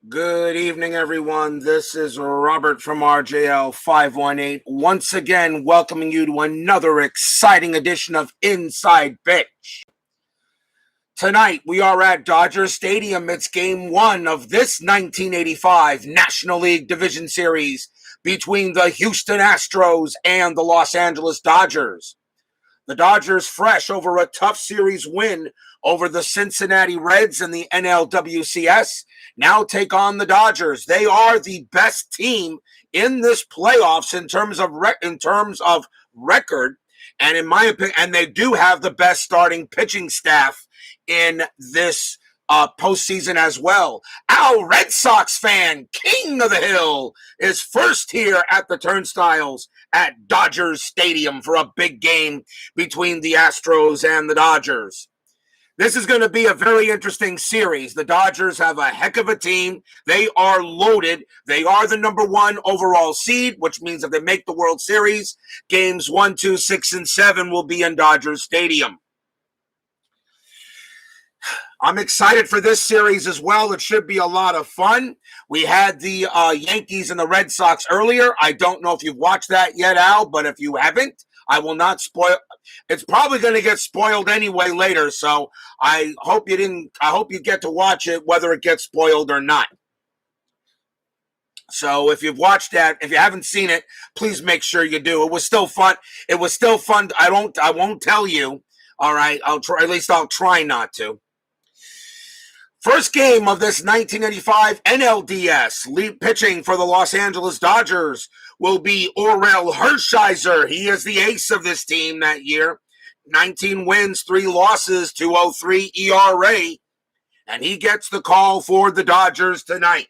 Good evening, everyone. This is Robert from RJL 518, once again welcoming you to another exciting edition of Inside Pitch. Tonight, we are at Dodger Stadium. It's Game 1 of this 1985 National League Division Series between the Houston Astros and the Los Angeles Dodgers. The Dodgers, fresh over a tough series win over the Cincinnati Reds in the NLWCS, now take on the Dodgers. They are the best team in this playoffs in terms of record, and in my opinion, and they do have the best starting pitching staff in this postseason as well. Our Red Sox fan, King of the Hill, is first here at the turnstiles at Dodgers Stadium for a big game between the Astros and the Dodgers. This is going to be a very interesting series. The Dodgers have a heck of a team. They are loaded. They are the number 1 overall seed, which means if they make the World Series, games 1, 2, 6, and 7 will be in Dodger Stadium. I'm excited for this series as well. It should be a lot of fun. We had the Yankees and the Red Sox earlier. I don't know if you've watched that yet, Al, but if you haven't, I will not spoil. It's probably going to get spoiled anyway later, so I hope you didn't. I hope you get to watch it, whether it gets spoiled or not. So if you've watched that, if you haven't seen it, please make sure you do. It was still fun. It was still fun. I won't tell you. All right. I'll try. At least I'll try not to. First game of this 1985 NLDS, lead pitching for the Los Angeles Dodgers will be Orel Hershiser. He is the ace of this team that year. 19 wins, 3 losses, 2.03 ERA, and he gets the call for the Dodgers tonight.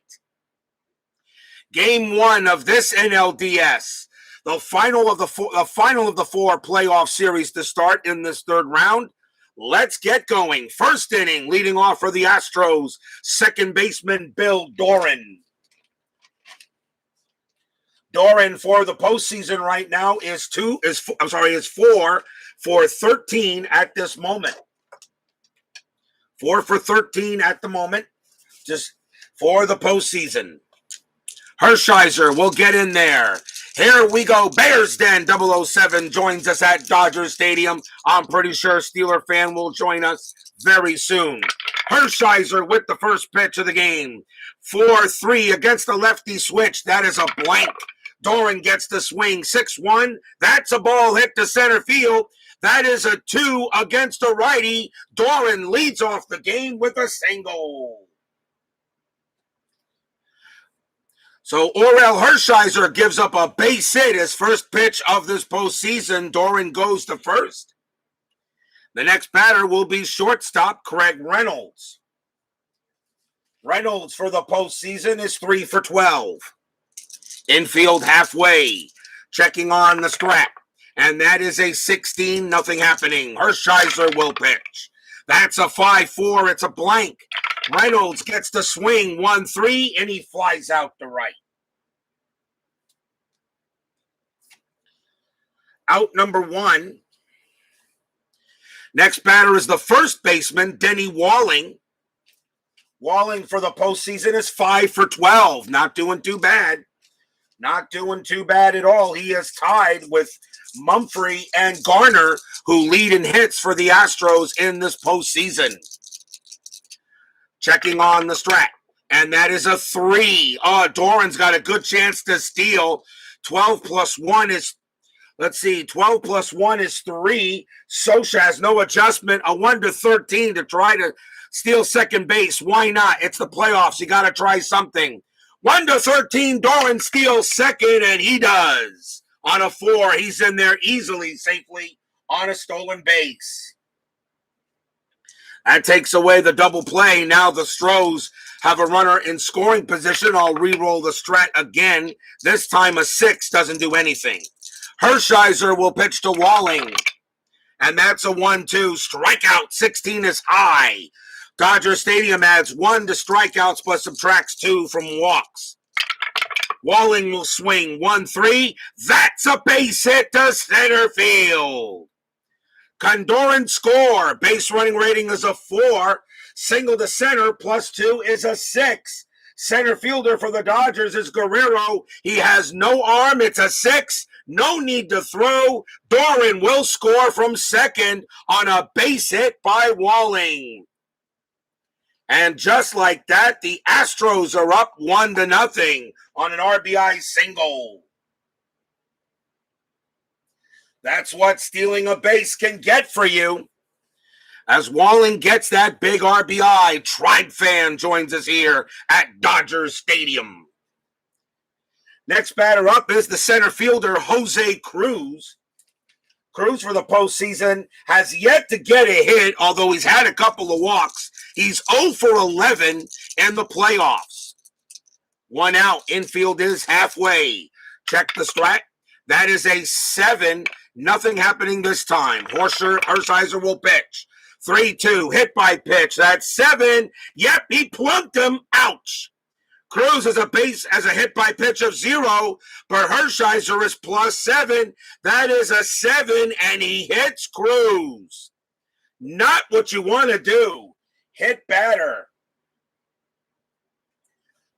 Game 1 of this NLDS, the final of the 4 playoff series to start in this third round. Let's get going. First inning, leading off for the Astros, second baseman Bill Doran. Doran for the postseason right now is 4 for 13 at this moment. 4 for 13 at the moment, just for the postseason. Hershiser will get in there. Here we go. Bears Den 007 joins us at Dodger Stadium. I'm pretty sure Steeler fan will join us very soon. Hershiser with the first pitch of the game. 4-3 against the lefty switch. That is a blank. Doran gets the swing. 6-1. That's a ball hit to center field. That is a 2 against a righty. Doran leads off the game with a single. So Orel Hershiser gives up a base hit, his first pitch of this postseason. Doran goes to first. The next batter will be shortstop Craig Reynolds. Reynolds for the postseason is 3 for 12. Infield halfway, checking on the strap. And that is a 16, nothing happening. Hershiser will pitch. That's a 5-4, it's a blank. Reynolds gets the swing, 1-3, and he flies out to right. Out number 1. Next batter is the first baseman, Denny Walling. Walling for the postseason is 5 for 12. Not doing too bad. Not doing too bad at all. He is tied with Mumphrey and Garner, who lead in hits for the Astros in this postseason. Checking on the strat. And that is a 3. Oh, Doran's got a good chance to steal. 12 plus 1 is 3. Sosha has no adjustment. A 1-13 to try to steal second base. Why not? It's the playoffs. You got to try something. 1-13, Doran steals second, and he does. On a 4, he's in there easily, safely on a stolen base. That takes away the double play. Now the Astros have a runner in scoring position. I'll re-roll the strat again. This time a 6 doesn't do anything. Hershiser will pitch to Walling. And that's a 1-2. Strikeout 16 is high. Dodger Stadium adds 1 to strikeouts but subtracts 2 from walks. Walling will swing 1-3. That's a base hit to center field. Condoran score. Base running rating is a 4. Single to center plus 2 is a 6. Center fielder for the Dodgers is Guerrero. He has no arm. It's a 6. No need to throw. Doran will score from second on a base hit by Walling. And just like that, the Astros are up 1-0 on an RBI single. That's what stealing a base can get for you. As Walling gets that big RBI, Tribe fan joins us here at Dodgers Stadium. Next batter up is the center fielder, Jose Cruz. Cruz for the postseason has yet to get a hit, although he's had a couple of walks. He's 0 for 11 in the playoffs. 1 out. Infield is halfway. Check the strat. That is a 7. Nothing happening this time. Hershiser will pitch. 3-2. Hit by pitch. That's 7. Yep, he plunked him. Ouch. Cruz has a hit by pitch of 0, but Hershiser is +7. That is a 7, and he hits Cruz. Not what you want to do. Hit batter.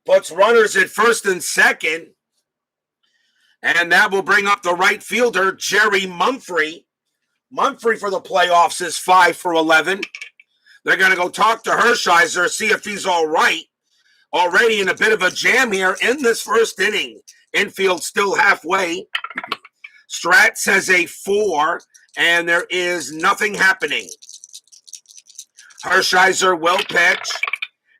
Puts runners at first and second. And that will bring up the right fielder, Jerry Mumphrey. Mumphrey for the playoffs is 5 for 11. They're going to go talk to Hershiser, see if he's all right. Already in a bit of a jam here in this first inning. Infield still halfway. Strat says a 4, and there is nothing happening. Hershiser will pitch,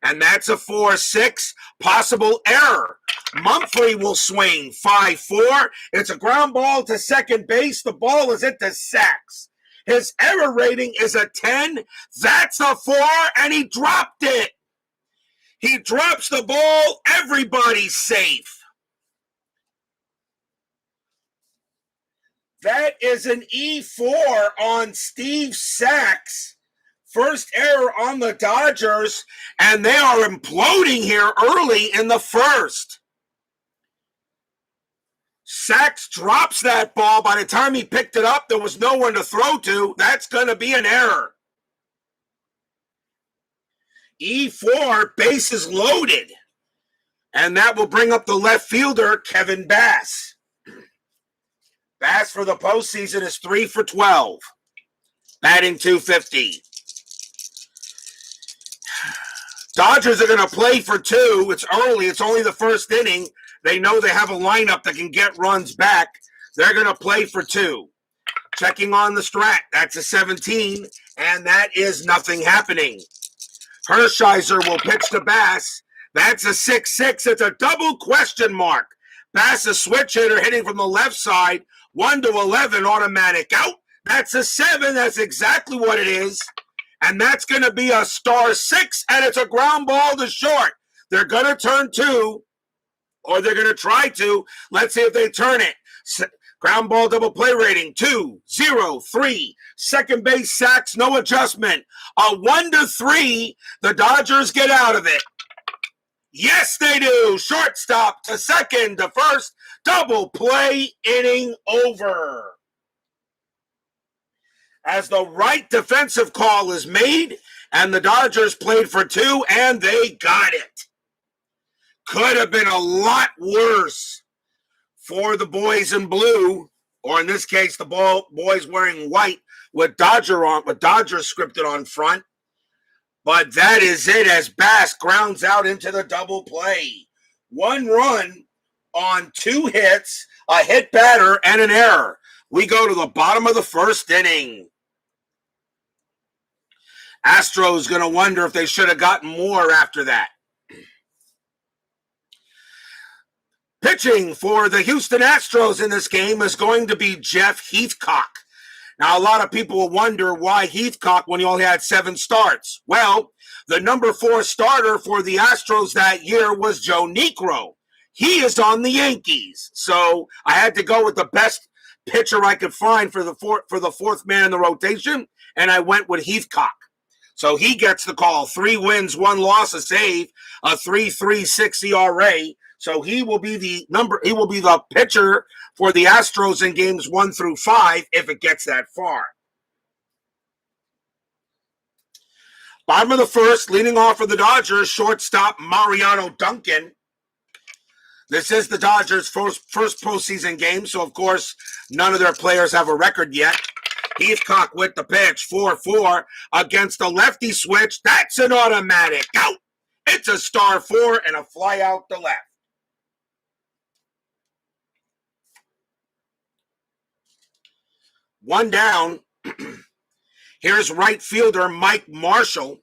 and that's a 4-6. Possible error. Mumphrey will swing. 5-4. It's a ground ball to second base. The ball is at the sacks. His error rating is a 10. That's a 4, and he dropped it. He drops the ball. Everybody's safe. That is an E4 on Steve Sachs. First error on the Dodgers, and they are imploding here early in the first. Sachs drops that ball. By the time he picked it up, there was no one to throw to. That's going to be an error. E4, bases loaded. And that will bring up the left fielder, Kevin Bass. Bass for the postseason is 3 for 12. Batting .250. Dodgers are going to play for 2. It's early. It's only the first inning. They know they have a lineup that can get runs back. They're going to play for 2. Checking on the strat. That's a 17, and that is nothing happening. Hershiser will pitch to Bass. That's a 6-6. It's a double question mark. Bass, a switch hitter hitting from the left side. 1-11 automatic out. That's a 7. That's exactly what it is. And that's going to be a star 6, and it's a ground ball to short. They're going to turn 2, or they're going to try to. Let's see if they turn it. Ground ball double play rating, 2-0-3. Second base sacks, no adjustment. A 1-3, the Dodgers get out of it. Yes, they do. Shortstop to second to first. Double play, inning over. As the right defensive call is made, and the Dodgers played for 2, and they got it. Could have been a lot worse for the boys in blue, or in this case, the boys wearing white with Dodger scripted on front. But that is it as Bass grounds out into the double play. 1 run on 2 hits, a hit batter, and an error. We go to the bottom of the first inning. Astros going to wonder if they should have gotten more after that. Pitching for the Houston Astros in this game is going to be Jeff Heathcock. Now, a lot of people will wonder why Heathcock when he only had 7 starts. Well, the number 4 starter for the Astros that year was Joe Niekro. He is on the Yankees. So I had to go with the best pitcher I could find for the fourth man in the rotation, and I went with Heathcock. So he gets the call. 3 wins, 1 loss, a save, a 3.36 ERA. So he will be the pitcher for the Astros in games 1 through 5 if it gets that far. Bottom of the first, leading off for the Dodgers, shortstop Mariano Duncan. This is the Dodgers' first postseason game, so of course, none of their players have a record yet. Heathcock with the pitch, 4-4 against a lefty switch. That's an automatic out. It's a star 4 and a fly out to left. One down. Here's right fielder Mike Marshall.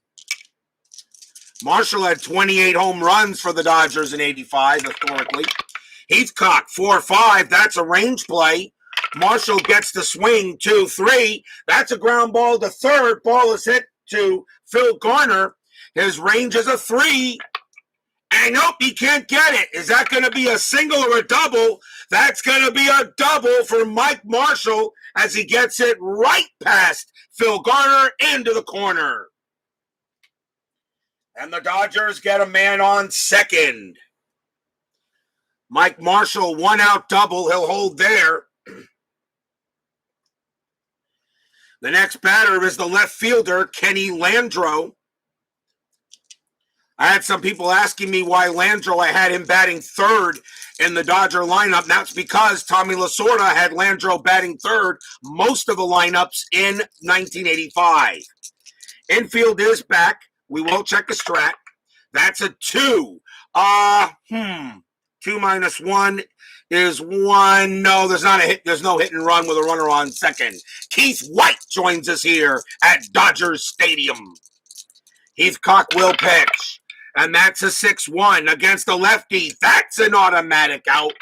Marshall had 28 home runs for the Dodgers in '85 historically. Heathcock, 4-5. That's a range play. Marshall gets the swing, 2-3. That's a ground ball to third. Ball is hit to Phil Garner. His range is a 3. And nope, he can't get it. Is that going to be a single or a double? That's going to be a double for Mike Marshall as he gets it right past Phil Garner into the corner. And the Dodgers get a man on second. Mike Marshall, 1-out double. He'll hold there. The next batter is the left fielder, Kenny Landro. I had some people asking me why Landro, I had him batting third in the Dodger lineup. That's because Tommy Lasorda had Landro batting third most of the lineups in 1985. Infield is back. We will check the strat. That's a 2. 2 minus 1 is 1. No, there's not a hit. There's no hit and run with a runner on second. Keith White joins us here at Dodgers Stadium. Heathcock will pitch. And that's a 6-1 against the lefty. That's an automatic out.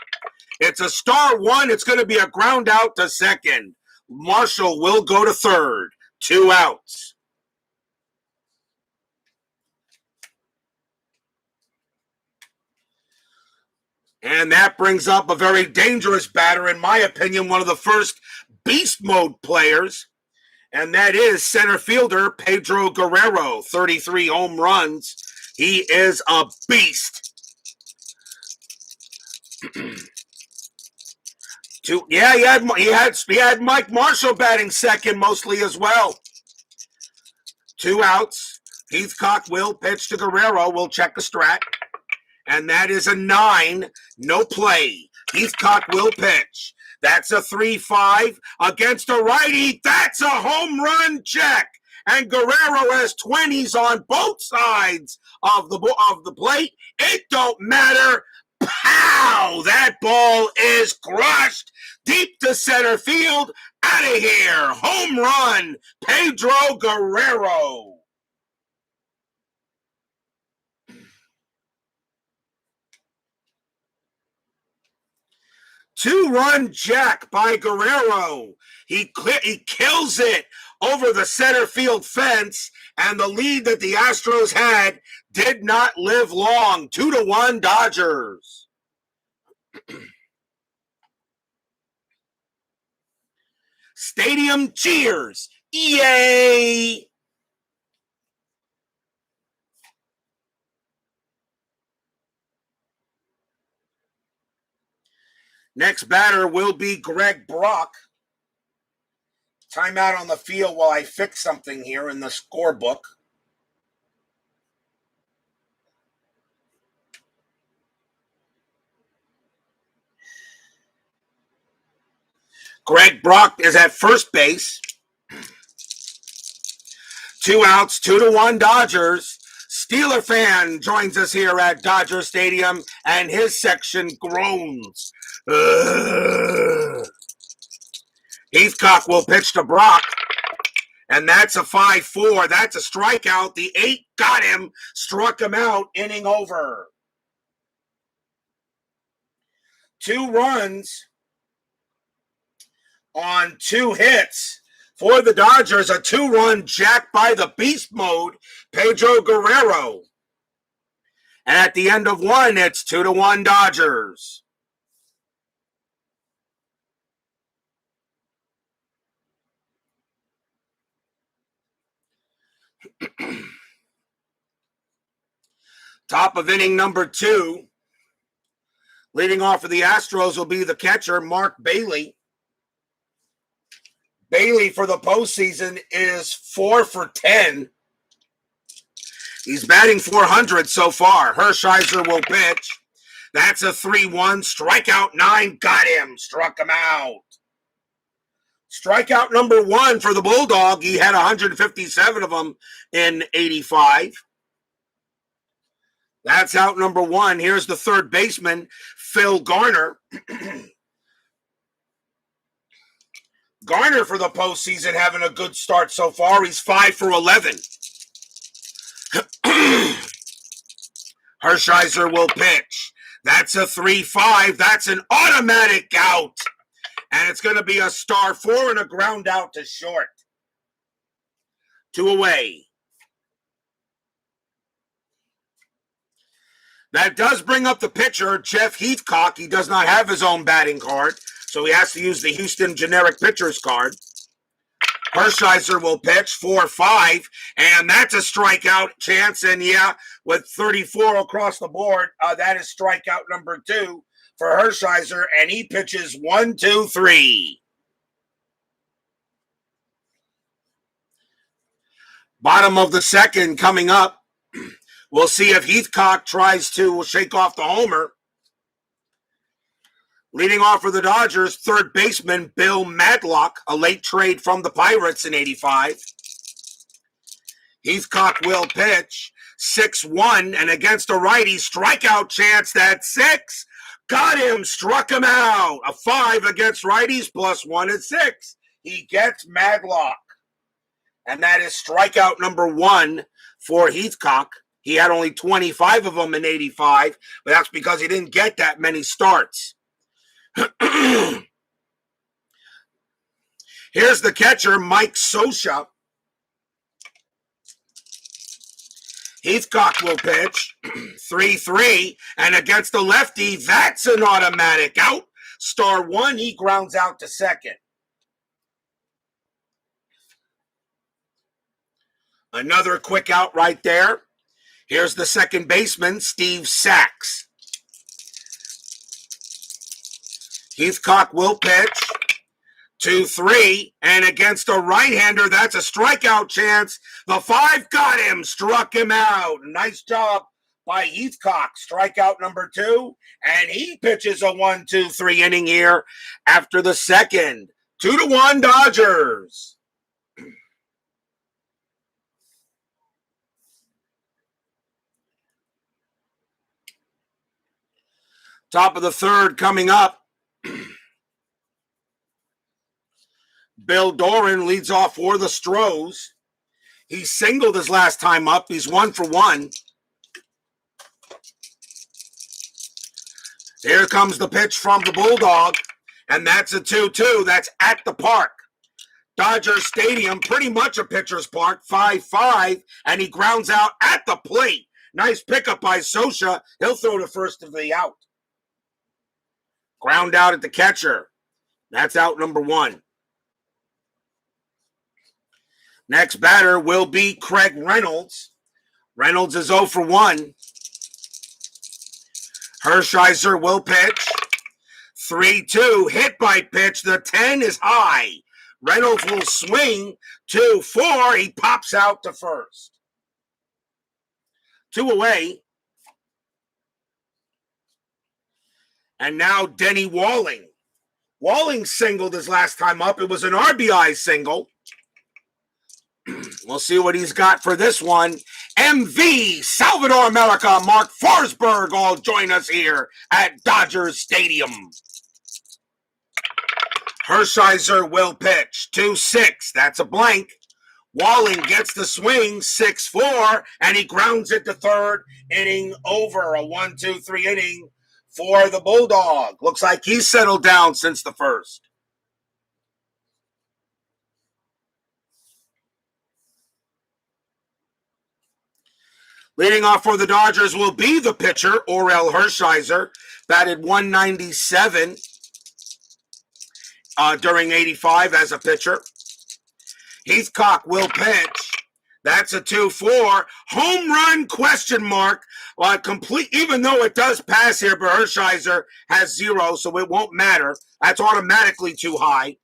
It's a star 1. It's going to be a ground out to second. Marshall will go to third. 2 outs. And that brings up a very dangerous batter, in my opinion, one of the first beast mode players. And that is center fielder Pedro Guerrero, 33 home runs. He is a beast. He had Mike Marshall batting second mostly as well. 2 outs. Heathcock will pitch to Guerrero. We'll check the strat. And that is a 9. No play. Heathcock will pitch. That's a 3-5 against a righty. That's a home run check. And Guerrero has 20s on both sides of the plate. It don't matter. Pow! That ball is crushed deep to center field. Out of here. Home run. Pedro Guerrero. Two-run jack by Guerrero. He kills it over the center field fence, and the lead that the Astros had did not live long. 2-1 Dodgers. Stadium cheers. Yay! Next batter will be Greg Brock. Timeout on the field while I fix something here in the scorebook. Greg Brock is at first base. 2 outs, 2-1 Dodgers. Steeler fan joins us here at Dodger Stadium, and his section groans. Heathcock will pitch to Brock, and that's a 5-4. That's a strikeout. The 8 got him, struck him out, inning over. 2 runs on 2 hits for the Dodgers. A 2-run jack by the beast mode, Pedro Guerrero. And at the end of 1, it's 2-1 Dodgers. Top of inning number 2. Leading off for the Astros will be the catcher, Mark Bailey. Bailey for the postseason is 4 for 10. He's batting .400 so far. Hershiser will pitch. That's a 3-1. Strikeout 9. Got him. Struck him out. Strikeout number 1 for the Bulldog. He had 157 of them in 85. That's out number 1. Here's the third baseman, Phil Garner. Garner for the postseason having a good start so far. He's 5 for 11. Hershiser will pitch. That's a 3-5. That's an automatic out. And it's going to be a star 4 and a ground out to short. 2 away. That does bring up the pitcher, Jeff Heathcock. He does not have his own batting card, so he has to use the Houston generic pitcher's card. Hershiser will pitch 4-5, and that's a strikeout chance. And yeah, with 34 across the board, that is strikeout number 2 for Hershiser, and he pitches 1-2-3. Bottom of the second coming up. We'll see if Heathcock tries to shake off the homer. Leading off for the Dodgers, third baseman Bill Maglock, a late trade from the Pirates in 85. Heathcock will pitch 6-1, and against a righty, strikeout chance. That's 6. Got him, struck him out. A 5 against righties, +1 is 6. He gets Maglock. And that is strikeout number 1 for Heathcock. He had only 25 of them in 85, but that's because he didn't get that many starts. Here's the catcher, Mike Scioscia. Heathcock will pitch 3-3, and against the lefty, that's an automatic out. Star 1, he grounds out to second. Another quick out right there. Here's the second baseman, Steve Sachs. Heathcock will pitch 2-3, and against a right-hander, that's a strikeout chance. The 5 got him, struck him out. Nice job by Heathcock. Strikeout number 2, and he pitches a 1-2-3 inning here after the second. 2-1 Dodgers. Top of the third coming up. Bill Doran leads off for the Astros. He singled his last time up. He's 1 for 1. Here comes the pitch from the Bulldog, and that's a 2-2. That's at the park. Dodger Stadium, pretty much a pitcher's park, 5-5, and he grounds out at the plate. Nice pickup by Scioscia. He'll throw the first of the out. Ground out at the catcher. That's out number 1. Next batter will be Craig Reynolds. Reynolds is 0 for 1. Hershiser will pitch. 3-2. Hit by pitch. The 10 is high. Reynolds will swing. 2-4. He pops out to first. 2 away. And now Denny Walling. Walling singled his last time up. It was an RBI single. We'll see what he's got for this one. MV, Salvador America, Mark Forsberg all join us here at Dodgers Stadium. Hershiser will pitch 2-6. That's a blank. Walling gets the swing, 6-4, and he grounds it to third. Inning over. A 1-2-3 inning for the Bulldog. Looks like he's settled down since the first. Leading off for the Dodgers will be the pitcher, Orel Hershiser, batted .197 during 85 as a pitcher. Heathcock will pitch. That's a 2-4. Home run question mark. Complete, even though it does pass here, but Hershiser has 0, so it won't matter. That's automatically too high.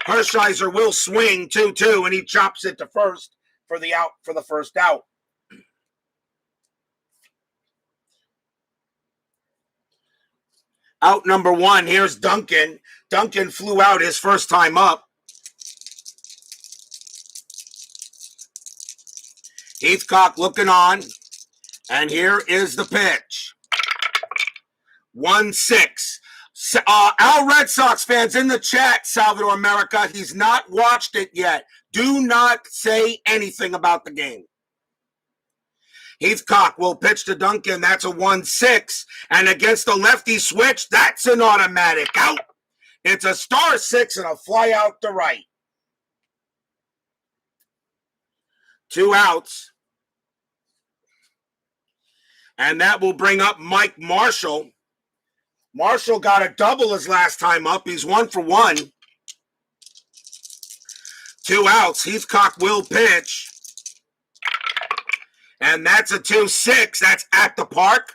Hershiser will swing 2-2, and he chops it to first for the out for the first out. Out number 1, here's Duncan. Duncan flew out his first time up. Heathcock looking on. And here is the pitch. 1-6. Our Red Sox fans in the chat, Salvador America, he's not watched it yet. Do not say anything about the game. Heathcock will pitch to Duncan. That's a 1-6. And against the lefty switch, that's an automatic out. It's a star 6 and a fly out to right. 2 outs. And that will bring up Mike Marshall. Marshall got a double his last time up. He's 1 for 1. 2 outs. Heathcock will pitch. And that's a 2-6. That's at the park.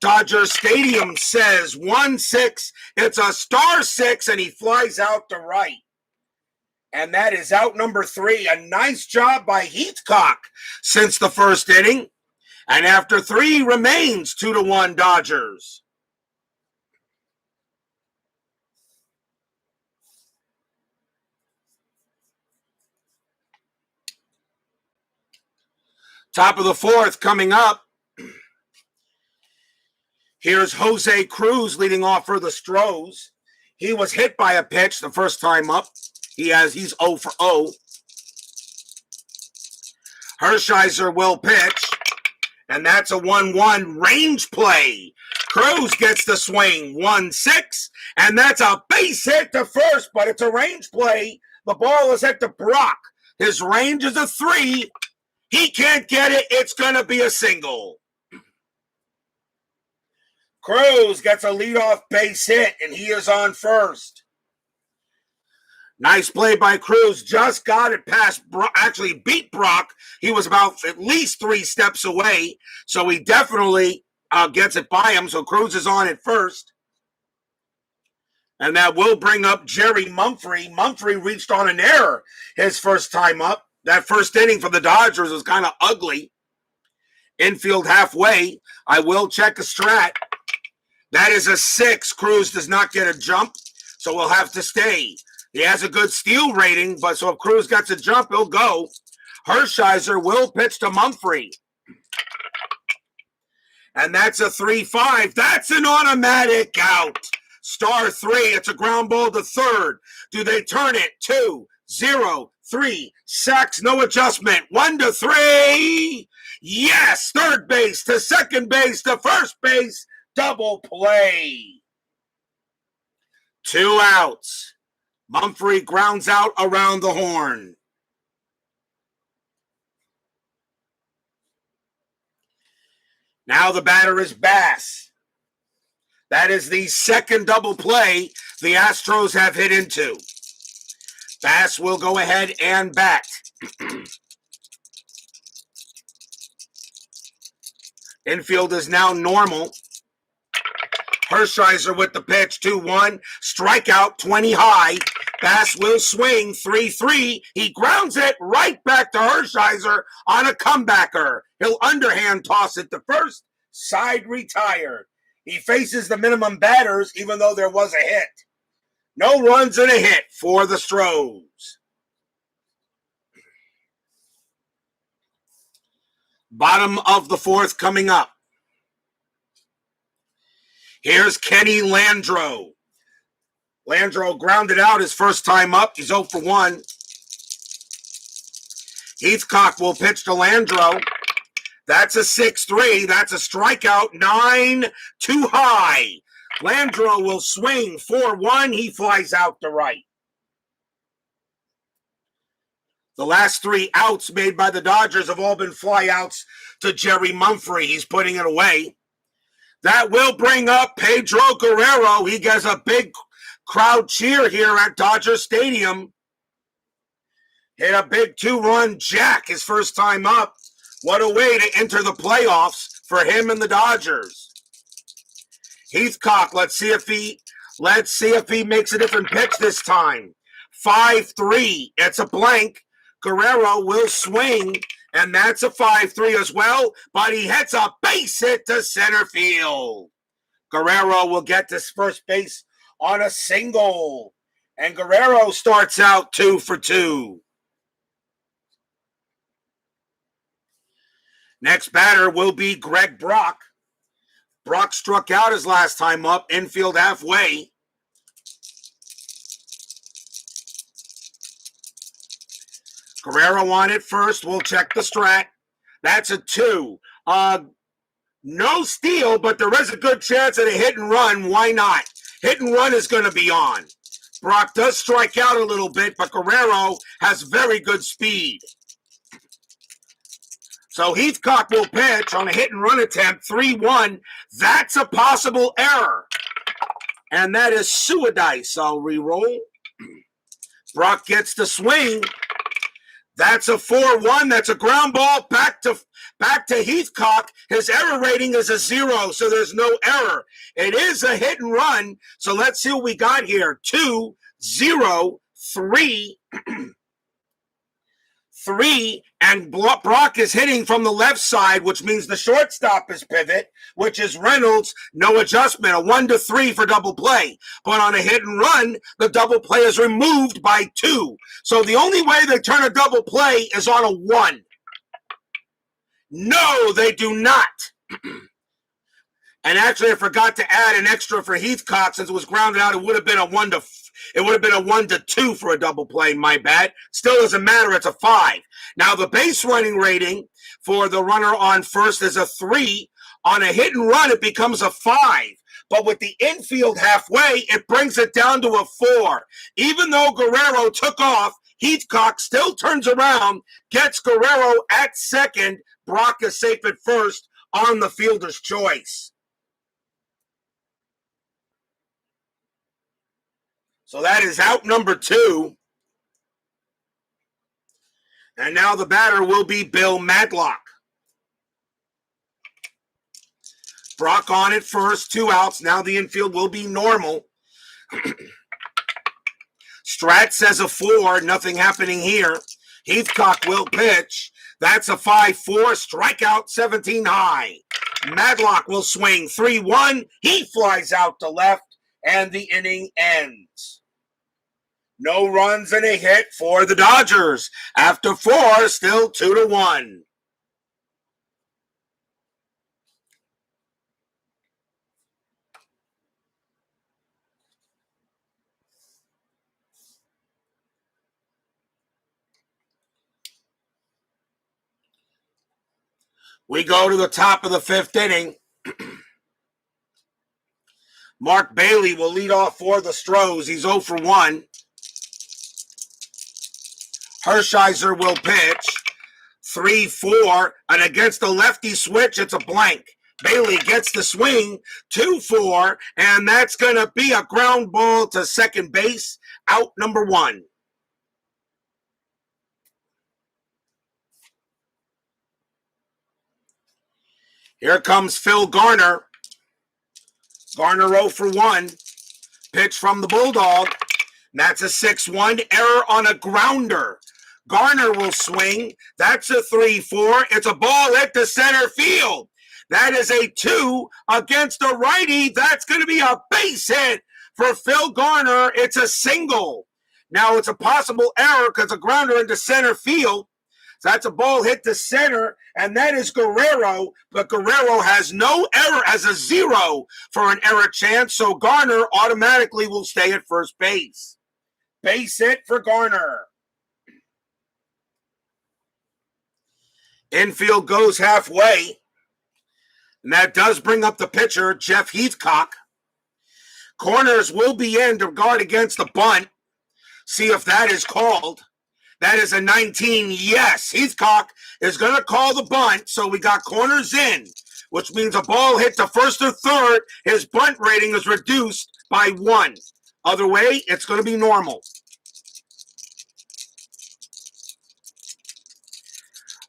Dodger Stadium says 1-6. It's a star 6, and he flies out to right. And that is out number 3. A nice job by Heathcock since the first inning. And after 3 remains 2-1 Dodgers. Top of the 4th coming up. Here's Jose Cruz leading off for the Astros. He was hit by a pitch the first time up. He's 0 for 0. Hershiser will pitch. And that's a 1-1 range play. Cruz gets the swing. 1-6. And that's a base hit to first, but it's a range play. The ball is hit to Brock. His range is a 3. He can't get it. It's going to be a single. Cruz gets a leadoff base hit, and he is on first. Nice play by Cruz. Just got it past Brock. Actually beat Brock. He was about at least 3 steps away, so he definitely gets it by him. So Cruz is on at first. And that will bring up Jerry Mumphrey. Mumphrey reached on an error his first time up. That first inning for the Dodgers was kind of ugly. Infield halfway. I will check a strat. That is a 6. Cruz does not get a jump, so we'll have to stay. He has a good steal rating, but so if Cruz gets a jump, he'll go. Hershiser will pitch to Mumphrey. And that's a 3-5. That's an automatic out. Star 3. It's a ground ball to third. Do they turn it? 2-0. 3 sacks, no adjustment. 1-3. Yes, third base to second base to first base. Double play. 2 outs. Mumphrey grounds out around the horn. Now the batter is Bass. That is the second double play the Astros have hit into. Bass will go ahead and bat. Infield is now normal. Hershiser with the pitch, 2-1. Strikeout, 20 high. Bass will swing, 3-3. He grounds it right back to Hershiser on a comebacker. He'll underhand toss it to first. Side retired. He faces the minimum batters, even though there was a hit. No runs and a hit for the Astros. Bottom of the 4th coming up. Here's Kenny Landro. Landro grounded out his first time up. He's 0 for 1. Heathcock will pitch to Landro. That's a 6-3. That's a strikeout. 9 too high. Landro will swing 4-1. He flies out to right. The last 3 outs made by the Dodgers have all been flyouts to Jerry Mumphrey. He's putting it away. That will bring up Pedro Guerrero. He gets a big crowd cheer here at Dodger Stadium. Hit a big 2-run jack his first time up. What a way to enter the playoffs for him and the Dodgers. Heathcock, let's see if he makes a different pitch this time. 5-3. It's a blank. Guerrero will swing, and that's a 5-3 as well, but he hits a base hit to center field. Guerrero will get to first base on a single. And Guerrero starts out 2 for 2. Next batter will be Greg Brock. Brock struck out his last time up, infield halfway. Guerrero on it first. We'll check the strat. That's a 2. No steal, but there is a good chance at a hit and run. Why not? Hit and run is going to be on. Brock does strike out a little bit, but Guerrero has very good speed. So Heathcock will pitch on a hit and run attempt, 3-1. That's a possible error. And that is Suadice. I'll re-roll. Brock gets the swing. That's a 4-1. That's a ground ball back to Heathcock. His error rating is a 0, so there's no error. It is a hit and run. So let's see what we got here. 2, 0, 3. 3, and Brock is hitting from the left side, which means the shortstop is pivot, which is Reynolds. No adjustment, a 1-3 for double play. But on a hit and run, the double play is removed by 2. So the only way they turn a double play is on a 1. No, they do not. And actually, I forgot to add an extra for Heathcock since it was grounded out. It would have been a 1-2 for a double play. My bad. Still doesn't matter. It's a 5. Now the base running rating for the runner on first is a 3. On a hit and run, it becomes a 5. But with the infield halfway, it brings it down to a 4. Even though Guerrero took off, Heathcock still turns around, gets Guerrero at second. Brock is safe at first on the fielder's choice. So that is out number 2. And now the batter will be Bill Maglock. Brock on it first, 2 outs. Now the infield will be normal. Strat says a 4, nothing happening here. Heathcock will pitch. That's a 5-4, strikeout 17 high. Maglock will swing 3-1. He flies out to left, and the inning ends. No runs and a hit for the Dodgers. After 4, still 2-1. We go to the top of the 5th inning. Mark Bailey will lead off for the Astros. He's 0 for 1. Hershiser will pitch. 3-4. And against the lefty switch, it's a blank. Bailey gets the swing. 2-4. And that's going to be a ground ball to second base. Out number 1. Here comes Phil Garner. Garner 0 for 1. Pitch from the Bulldog. That's a 6-1. Error on a grounder. Garner will swing. That's a 3-4. It's a ball hit to center field. That is a 2 against a righty. That's going to be a base hit for Phil Garner. It's a single. Now it's a possible error because a grounder into center field. So that's a ball hit to center, and that is Guerrero. But Guerrero has no error, has a 0 for an error chance, so Garner automatically will stay at first base. Base hit for Garner. Infield goes halfway, and that does bring up the pitcher, Jeff Heathcock. Corners will be in to guard against the bunt. See if that is called. That is a 19, yes. Heathcock is going to call the bunt, so we got corners in, which means a ball hit to first or third. His bunt rating is reduced by 1. Other way, it's going to be normal.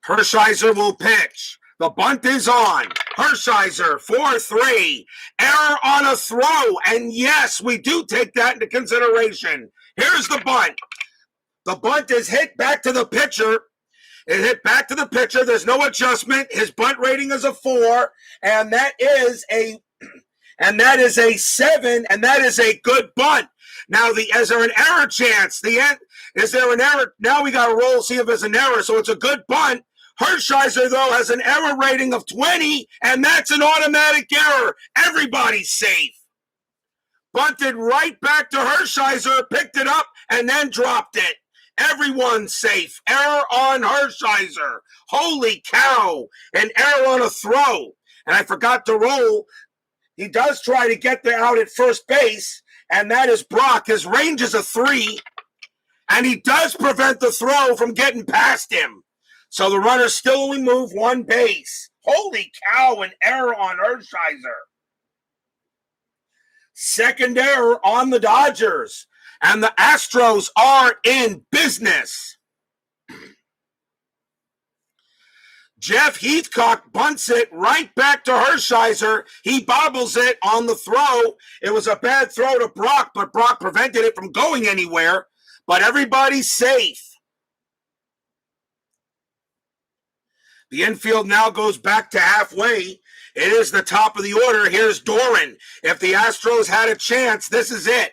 Hershiser will pitch. The bunt is on. Hershiser, 4-3. Error on a throw, and yes, we do take that into consideration. Here's the bunt. The bunt is hit back to the pitcher. It hit back to the pitcher. There's no adjustment. His bunt rating is a 4, and that is And that is a 7, and that is a good bunt. Now, is there an error chance? Is there an error? Now we got to roll, see if there's an error. So it's a good bunt. Hershiser, though, has an error rating of 20, and that's an automatic error. Everybody's safe. Bunted right back to Hershiser, picked it up, and then dropped it. Everyone's safe. Error on Hershiser. Holy cow. An error on a throw. And I forgot to roll. He does try to get there out at first base, and that is Brock. His range is a 3, and he does prevent the throw from getting past him. So the runner still only moved one base. Holy cow, an error on Hershiser. Second error on the Dodgers. And the Astros are in business. Jeff Heathcock bunts it right back to Hershiser. He bobbles it on the throw. It was a bad throw to Brock, but Brock prevented it from going anywhere. But everybody's safe. The infield now goes back to halfway. It is the top of the order. Here's Doran. If the Astros had a chance, this is it.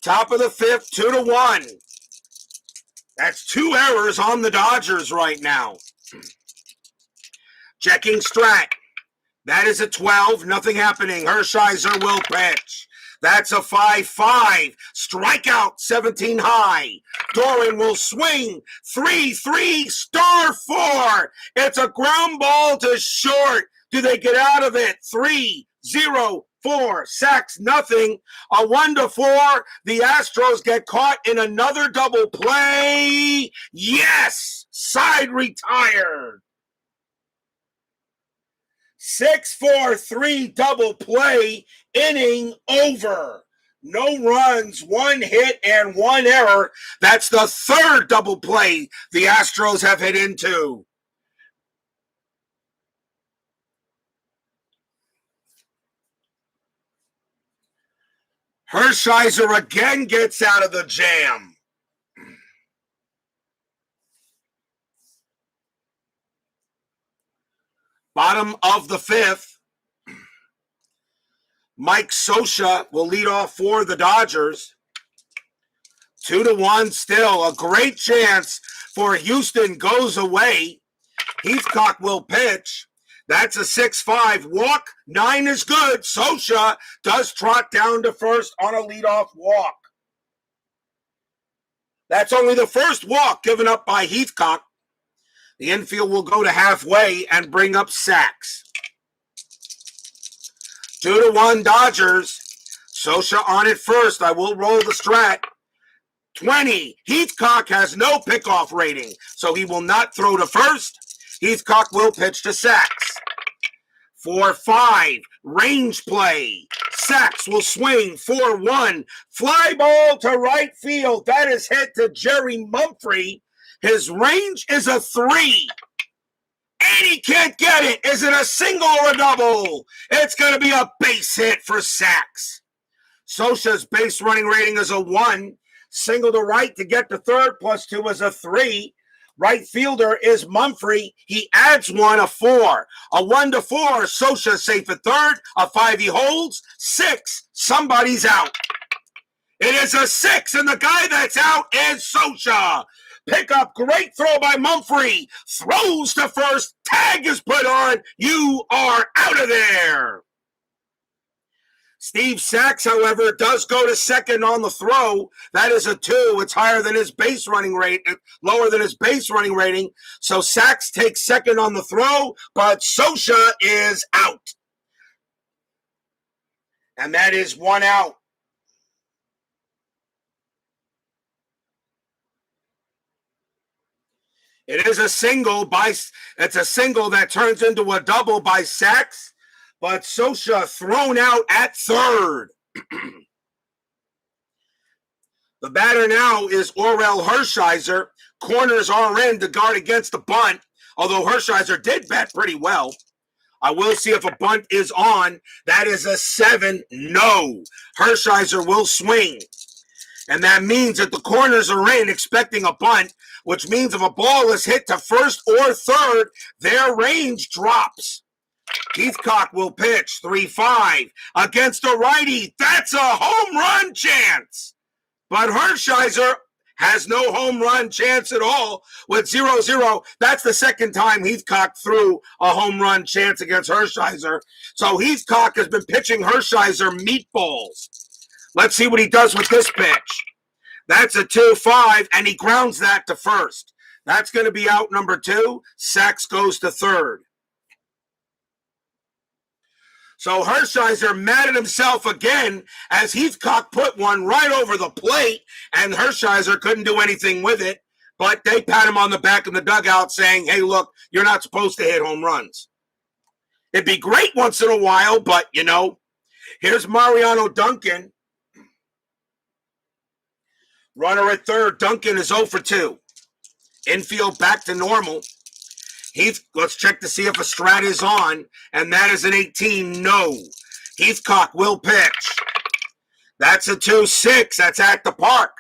Top of the 5th, 2-1. That's 2 errors on the Dodgers right now. Checking Strat. That is a 12. Nothing happening. Hershiser will pitch. That's a 5-5. Strikeout, 17 high. Doran will swing. 3-3, star 4. It's a ground ball to short. Do they get out of it? 3-0-4. Sacks, nothing. A 1-4. The Astros get caught in another double play. Yes! Side retired. 6-4-3 double play, inning over. No runs, 1 hit, and 1 error. That's the 3rd double play the Astros have hit into. Hershiser again gets out of the jam. Bottom of the 5th. Mike Scioscia will lead off for the Dodgers. 2-1 still. A great chance for Houston goes away. Heathcock will pitch. That's a 6-5 walk. 9 is good. Scioscia does trot down to first on a leadoff walk. That's only the first walk given up by Heathcock. The infield will go to halfway and bring up sacks. 2-1 Dodgers. Scioscia on it first. I will roll the Strat. 20. Heathcock has no pickoff rating, so he will not throw to first. Heathcock will pitch to Sacks. 4-5. Range play. Sacks will swing. 4-1. Fly ball to right field. That is hit to Jerry Mumphrey. His range is a 3. And he can't get it. Is it a single or a double? It's going to be a base hit for Sacks. Scioscia's base running rating is a 1. Single to right to get to third, +2 is a 3. Right fielder is Mumphrey. He adds 1, a 4. A 1-4, Scioscia safe at third. A 5 he holds. 6, somebody's out. It is a 6, and the guy that's out is Scioscia. Pick up, great throw by Mumphrey. Throws to first. Tag is put on. You are out of there. Steve Sacks, however, does go to second on the throw. That is a 2. It's higher than his base running rate, lower than his base running rating. So Sacks takes second on the throw, but Scioscia is out. And that is 1 out. It is a single it's a single that turns into a double by Sacks, but Scioscia thrown out at third. The batter now is Orel Hershiser. Corners are in to guard against the bunt, although Hershiser did bat pretty well. I will see if a bunt is on. That is a 7. No. Hershiser will swing. And that means that the corners are in expecting a bunt, which means if a ball is hit to first or third, their range drops. Heathcock will pitch 3-5 against a righty. That's a home run chance. But Hershiser has no home run chance at all with 0-0. That's the second time Heathcock threw a home run chance against Hershiser. So Heathcock has been pitching Hershiser meatballs. Let's see what he does with this pitch. That's a 2-5, and he grounds that to first. That's going to be out number 2. Sachs goes to third. So Hershiser mad at himself again as Heathcock put one right over the plate, and Hershiser couldn't do anything with it, but they pat him on the back in the dugout saying, hey, look, you're not supposed to hit home runs. It'd be great once in a while, but, you know, here's Mariano Duncan. Runner at third. Duncan is 0 for 2. Infield back to normal. Let's check to see if a strat is on, and that is an 18. No. Heathcock will pitch. That's a 2-6. That's at the park.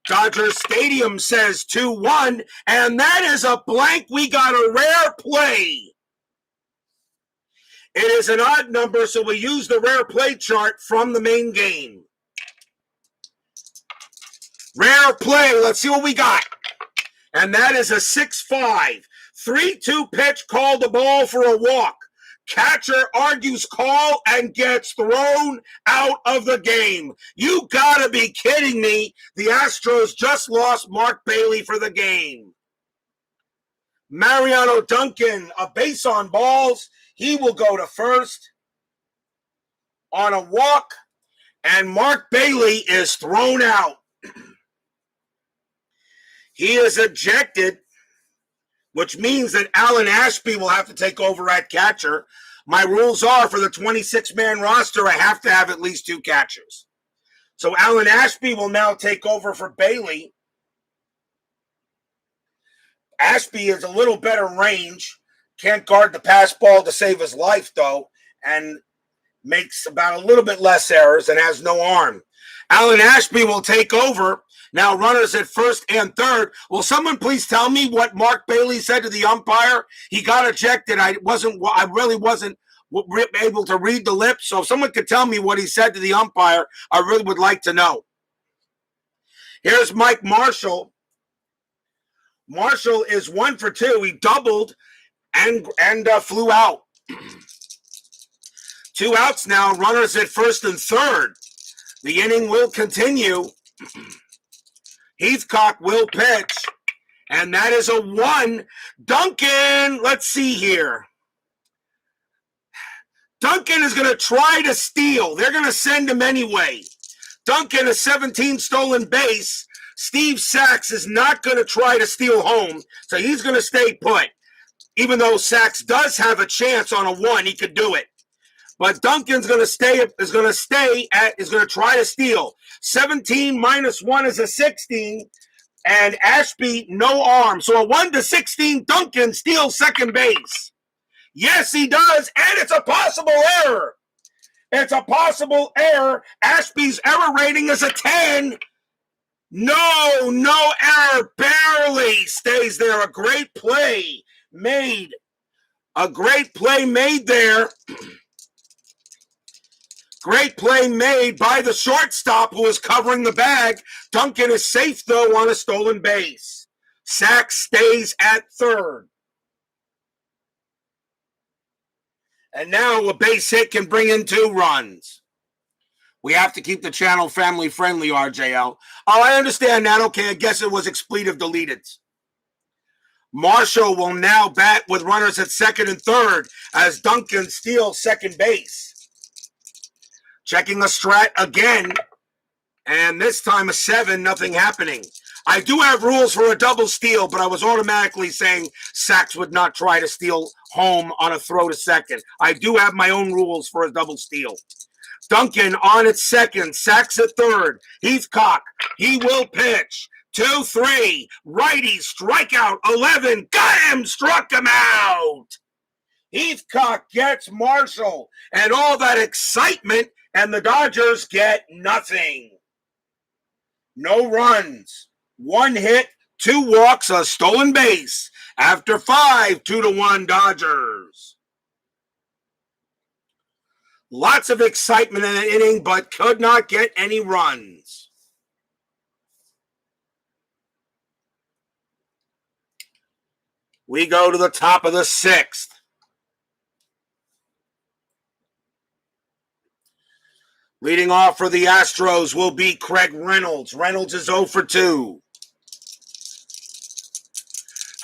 Dodger Stadium says 2-1, and that is a blank. We got a rare play. It is an odd number, so we use the rare play chart from the main game. Rare play. Let's see what we got. And that is a 6-5. 3-2 pitch, called the ball for a walk. Catcher argues call and gets thrown out of the game. You gotta be kidding me. The Astros just lost Mark Bailey for the game. Mariano Duncan, a base on balls. He will go to first on a walk, and Mark Bailey is thrown out. He is ejected, which means that Alan Ashby will have to take over at catcher. My rules are for the 26-man roster, I have to have at least 2 catchers. So Alan Ashby will now take over for Bailey. Ashby is a little better range. Can't guard the pass ball to save his life, though, and makes about a little bit less errors and has no arm. Alan Ashby will take over. Now runners at first and third. Will someone please tell me what Mark Bailey said to the umpire? He got ejected. I really wasn't able to read the lips. So if someone could tell me what he said to the umpire, I really would like to know. Here's Mike Marshall. Marshall is 1 for 2. He doubled and flew out. 2 outs now. Runners at first and third. The inning will continue. Heathcock will pitch, and that is a 1. Duncan, let's see here. Duncan is going to try to steal. They're going to send him anyway. Duncan, a 17 stolen base. Steve Sachs is not going to try to steal home, so he's going to stay put. Even though Sachs does have a chance on a 1, he could do it. But Duncan's going to try to steal. 17 minus 1 is a 16, and Ashby no arm. So a 1-16, Duncan steals second base. Yes, he does, and it's a possible error. It's a possible error. Ashby's error rating is a 10. No error, barely stays there. A great play made. A great play made there. Great play made by the shortstop who is covering the bag. Duncan is safe, though, on a stolen base. Sachs stays at third. And now a base hit can bring in 2 runs. We have to keep the channel family-friendly, RJL. Oh, I understand that. Okay, I guess it was expletive deleted. Marshall will now bat with runners at second and third as Duncan steals second base. Checking a strat again, and this time a 7, nothing happening. I do have rules for a double steal, but I was automatically saying Sachs would not try to steal home on a throw to second. I do have my own rules for a double steal. Duncan on at second, Sachs at third. Heathcock, he will pitch. 2-3, righty, strikeout, 11, got him, struck him out. Heathcock gets Marshall, and all that excitement, and the Dodgers get nothing. No runs, 1 hit, 2 walks, a stolen base. After 5, 2-1 Dodgers. Lots of excitement in the inning, but could not get any runs. We go to the top of the 6th. Leading off for the Astros will be Craig Reynolds. Reynolds is 0 for 2.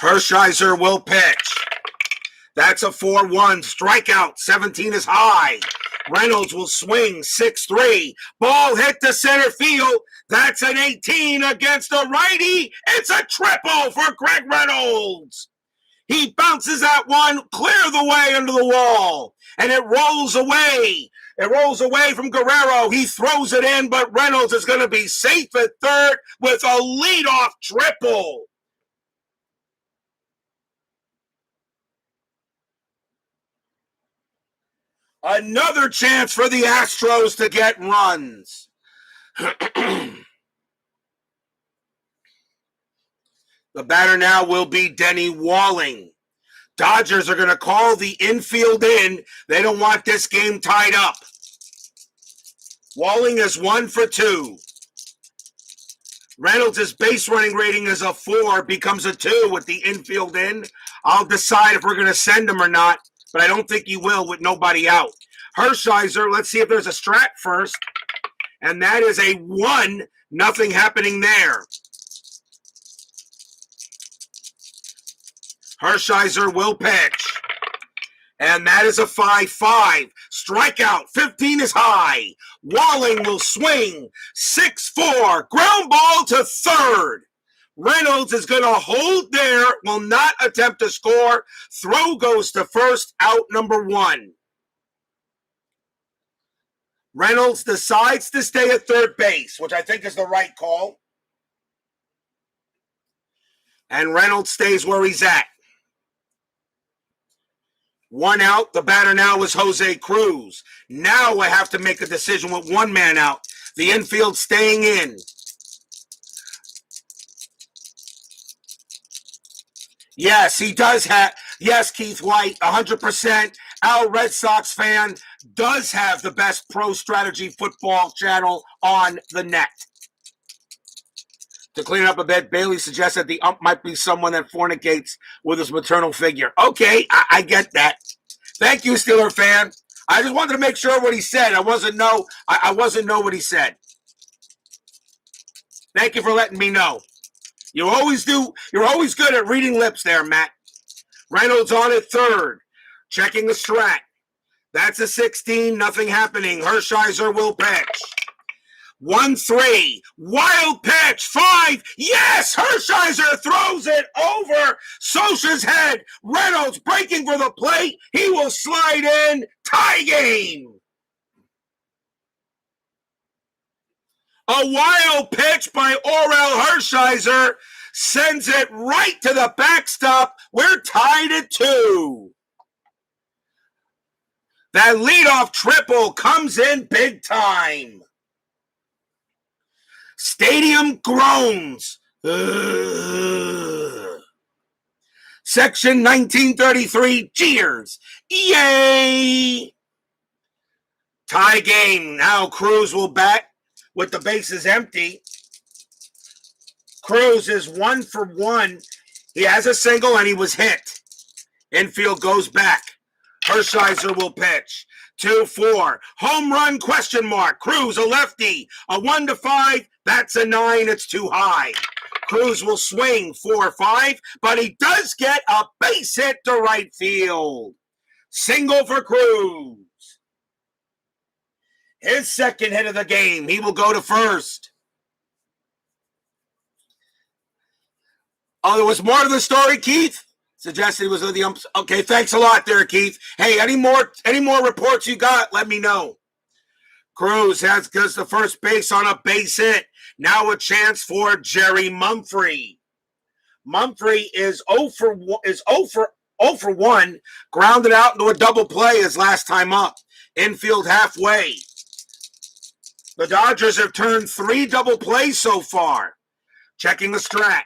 Hershiser will pitch. That's a 4-1. Strikeout. 17 is high. Reynolds will swing. 6-3. Ball hit to center field. That's an 18 against a righty. It's a triple for Craig Reynolds. He bounces that one clear the way under the wall. And it rolls away. It rolls away from Guerrero. He throws it in, but Reynolds is going to be safe at third with a leadoff triple. Another chance for the Astros to get runs. The batter now will be Denny Walling. Dodgers are going to call the infield in. They don't want this game tied up. Walling is 1 for 2. Reynolds' base running rating is a 4, becomes a 2 with the infield in. I'll decide if we're going to send him or not, but I don't think he will with nobody out. Hershiser, let's see if there's a strat first. And that is a 1. Nothing happening there. Hershiser will pitch. And that is a 5-5. Strikeout. 15 is high. Walling will swing. 6-4. Ground ball to third. Reynolds is going to hold there. Will not attempt to score. Throw goes to first. Out number 1. Reynolds decides to stay at third base, which I think is the right call. And Reynolds stays where he's at. 1 out. The batter now is Jose Cruz. Now I have to make a decision with 1 man out. The infield staying in. Yes, he does have. Yes, Keith White, 100%. Our Red Sox fan does have the best pro strategy football channel on the net. To clean it up a bit, Bailey suggests that the ump might be someone that fornicates with his maternal figure. Okay, I get that. Thank you, Steeler fan. I just wanted to make sure what he said. I wasn't know what he said. Thank you for letting me know. You always do. You're always good at reading lips there, Matt. Reynolds on at third. Checking the strat. That's a 16. Nothing happening. Hershiser will pitch. 1-3. Wild pitch. 5. Yes! Hershiser throws it over Socha's head. Reynolds breaking for the plate. He will slide in. Tie game. A wild pitch by Orel. Hershiser sends it right to the backstop. We're tied at 2. That leadoff triple comes in big time. Stadium groans. Section 1933 cheers. Yay! Tie game. Now Cruz will bat with the bases empty. Cruz is 1 for 1. He has a single and he was hit. Infield goes back. Hershiser will pitch. 2-4. Home run question mark. Cruz, a lefty. A 1-5. That's a 9. It's too high. Cruz will swing 4-5, but he does get a base hit to right field. Single for Cruz. His second hit of the game. He will go to first. Oh, there was more to the story, Keith? Suggested it was the umps. Okay, thanks a lot there, Keith. Hey, any more reports you got, let me know. Cruz gets the first base on a base hit. Now a chance for Jerry Mumphrey. Mumphrey is 0 for 1, grounded out into a double play his last time up. Infield halfway. The Dodgers have turned 3 double plays so far. Checking the strat.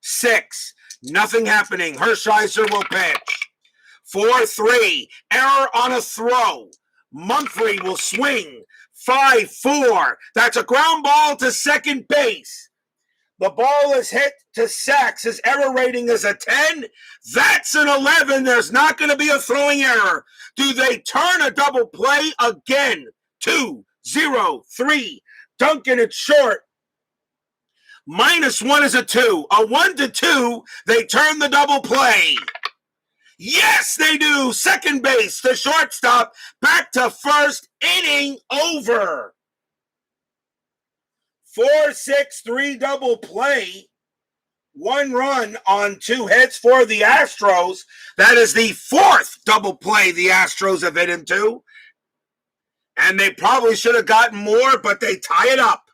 6. Nothing happening. Hershiser will pitch. 4-3. Error on a throw. Mumphrey will swing. 5-4. That's a ground ball to second base. The ball is hit to Sachs. His error rating is a 10. That's an 11. There's not going to be a throwing error. Do they turn a double play again? 2-0-3. Duncan at short. -1 is a 2. A 1-2. They turn the double play. Yes, they do. Second base, the shortstop, back to first, inning over. 4-6-3 double play. 1 run on 2 hits for the Astros. That is the 4th double play the Astros have hit into. And they probably should have gotten more, but they tie it up.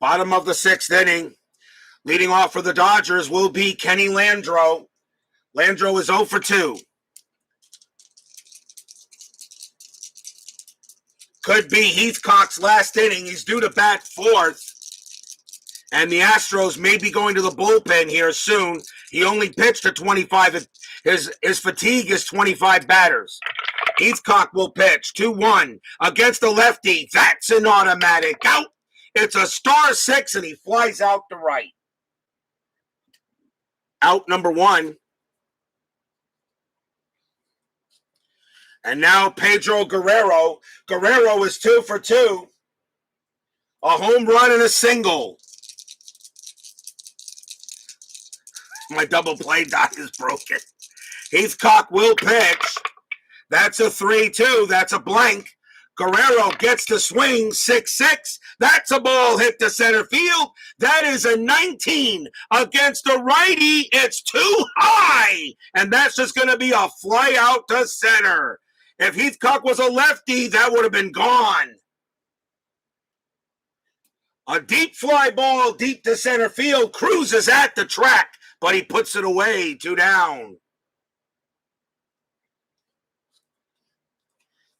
Bottom of the 6th inning. Leading off for the Dodgers will be Kenny Landro. Landro is 0 for 2. Could be Heathcock's last inning. He's due to bat 4th. And the Astros may be going to the bullpen here soon. He only pitched to 25. His fatigue is 25 batters. Heathcock will pitch 2-1 against the lefty. That's an automatic out. It's a star 6, and he flies out to right. Out number 1. And now Pedro Guerrero. Guerrero is 2 for 2. A home run and a single. My double play die is broken. Heathcock will pitch. That's a 3-2. That's a blank. Guerrero gets the swing, 6-6. That's a ball hit to center field. That is a 19 against the righty. It's too high. And that's just going to be a fly out to center. If Heathcock was a lefty, that would have been gone. A deep fly ball deep to center field. Cruz is at the track, but he puts it away, 2 down.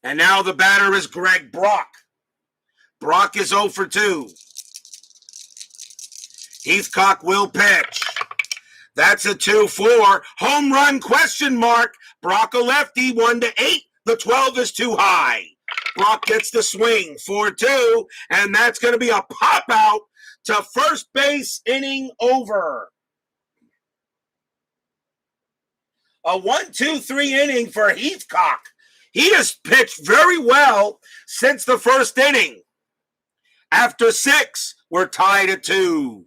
And now the batter is Greg Brock. Brock is 0 for 2. Heathcock will pitch. That's a 2-4. Home run question mark. Brock a lefty, 1-8. The 12 is too high. Brock gets the swing, 4-2. And that's going to be a pop out to first base, inning over. A 1-2-3 inning for Heathcock. He has pitched very well since the first inning. After 6, we're tied at 2.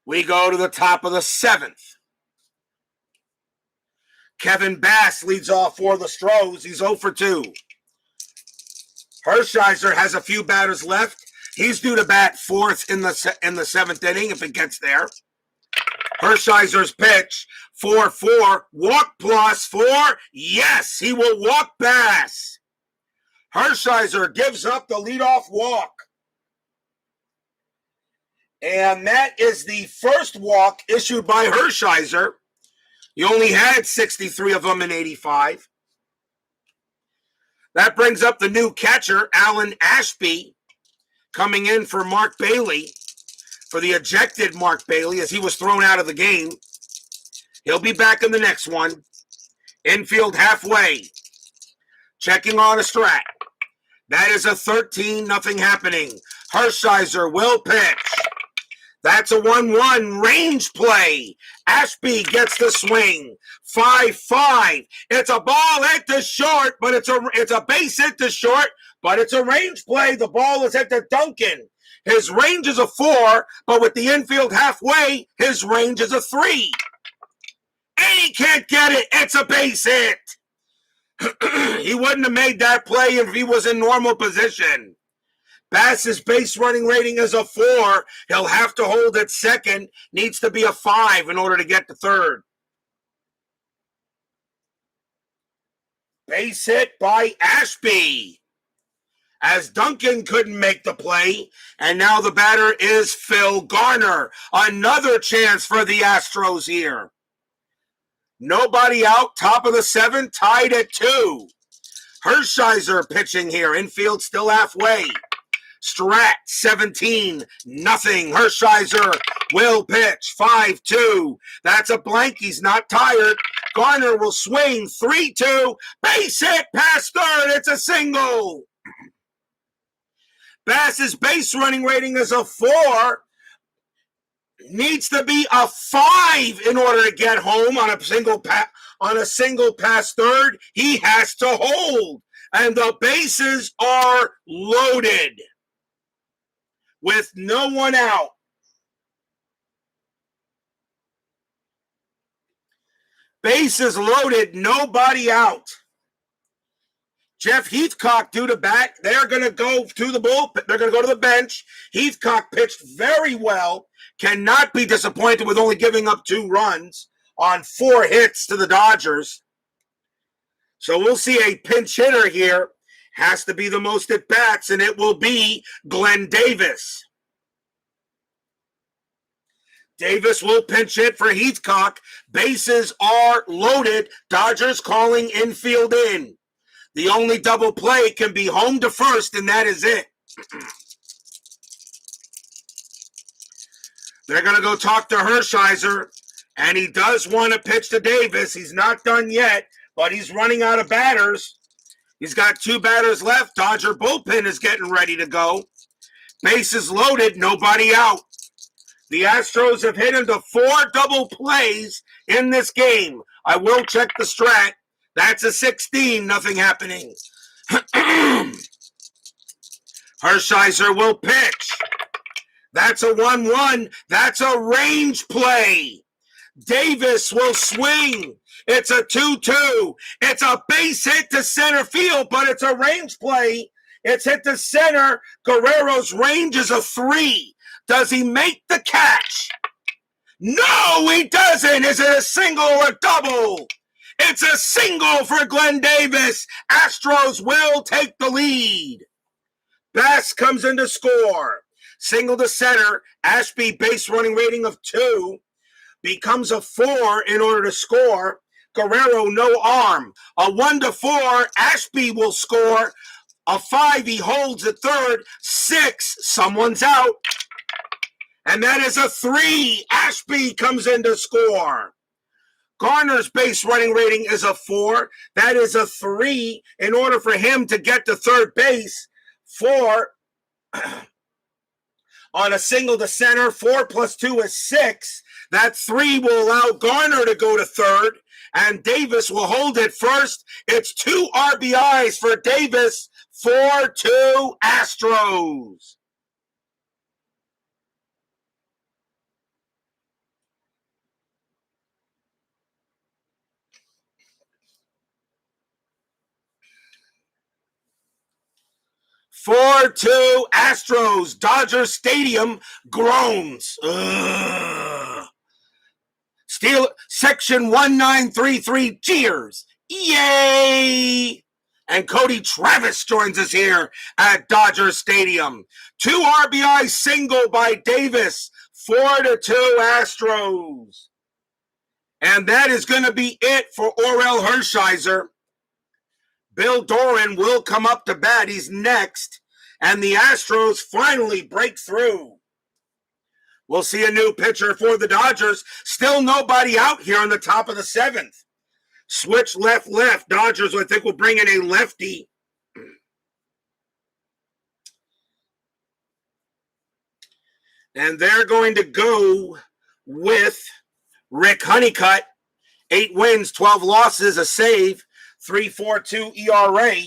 We go to the top of the 7th. Kevin Bass leads off for the Astros. He's 0 for 2. Hershiser has a few batters left. He's due to bat 4th in the 7th inning if it gets there. Hershiser's pitch, 4-4, walk +4. Yes, he will walk Bass. Hershiser gives up the leadoff walk. And that is the first walk issued by Hershiser. He only had 63 of them in 85. That brings up the new catcher, Alan Ashby, coming in for Mark Bailey, for the ejected Mark Bailey, as he was thrown out of the game. He'll be back in the next one. Infield halfway. Checking on a strat. That is a 13, nothing happening. Hershiser will pitch. That's a 1-1 range play. Ashby gets the swing. 5-5. It's a ball hit to short, but it's a base hit to short, but it's a range play. The ball is hit to Duncan. His range is a 4, but with the infield halfway, his range is a 3. And he can't get it. It's a base hit. He wouldn't have made that play if he was in normal position. Bass's base running rating is a 4. He'll have to hold at second. Needs to be a 5 in order to get to third. Base hit by Ashby. as Duncan couldn't make the play, and now the batter is Phil Garner. Another chance for the Astros here. Nobody out, top of the seventh, tied at 2. Hershiser pitching here, infield still halfway. Strat 17, nothing. Hershiser will pitch 5-2. That's a blank. He's not tired. Garner will swing 3-2. Base hit past third. It's a single. Bass's base running rating is a 4. Needs to be a 5 in order to get home on a single past third. He has to hold. And the bases are loaded with no one out. Bases loaded, nobody out. Jeff Heathcock due to bat. They're going to go to the bullpen. They're going to go to the bench. Heathcock pitched very well. Cannot be disappointed with only giving up 2 runs on 4 hits to the Dodgers. So we'll see a pinch hitter here. Has to be the most at bats, and it will be Glenn Davis. Davis will pinch hit for Heathcock. Bases are loaded. Dodgers calling infield in. The only double play can be home to first, and that is it. They're going to go talk to Hershiser, and he does want to pitch to Davis. He's not done yet, but he's running out of batters. He's got 2 batters left. Dodger bullpen is getting ready to go. Bases loaded, nobody out. The Astros have hit into 4 double plays in this game. I will check the strat. That's a 16, nothing happening. Hershiser will pitch. That's a 1-1. That's a range play. Davis will swing. It's a 2-2. It's a base hit to center field, but it's a range play. It's hit to center. Guerrero's range is a 3. Does he make the catch? No, he doesn't. Is it a single or a double? It's a single for Glenn Davis. Astros will take the lead. Bass comes in to score. Single to center. Ashby base running rating of 2. Becomes a 4 in order to score. Guerrero no arm. A 1-4. Ashby will score. A 5. He holds at third. 6. Someone's out. And that is a 3. Ashby comes in to score. Garner's base running rating is a 4. That is a 3 in order for him to get to third base. 4 on a single to center. 4 plus 2 is 6. That 3 will allow Garner to go to third, and Davis will hold it first. It's 2 RBIs for Davis. 4-2 Astros. Four-two Astros. Dodger Stadium groans. Steel section 1933 cheers. Yay! And Cody Travis joins us here at Dodger Stadium. 2 RBI single by Davis. 4-2 Astros. And that is going to be it for Orel Hershiser. Bill Doran will come up to bat. He's next. And the Astros finally break through. We'll see a new pitcher for the Dodgers. Still nobody out here on the top of the 7th. Switch left. Dodgers, I think, will bring in a lefty. And they're going to go with Rick Honeycutt. 8 wins, 12 losses, a save. 3.42 ERA.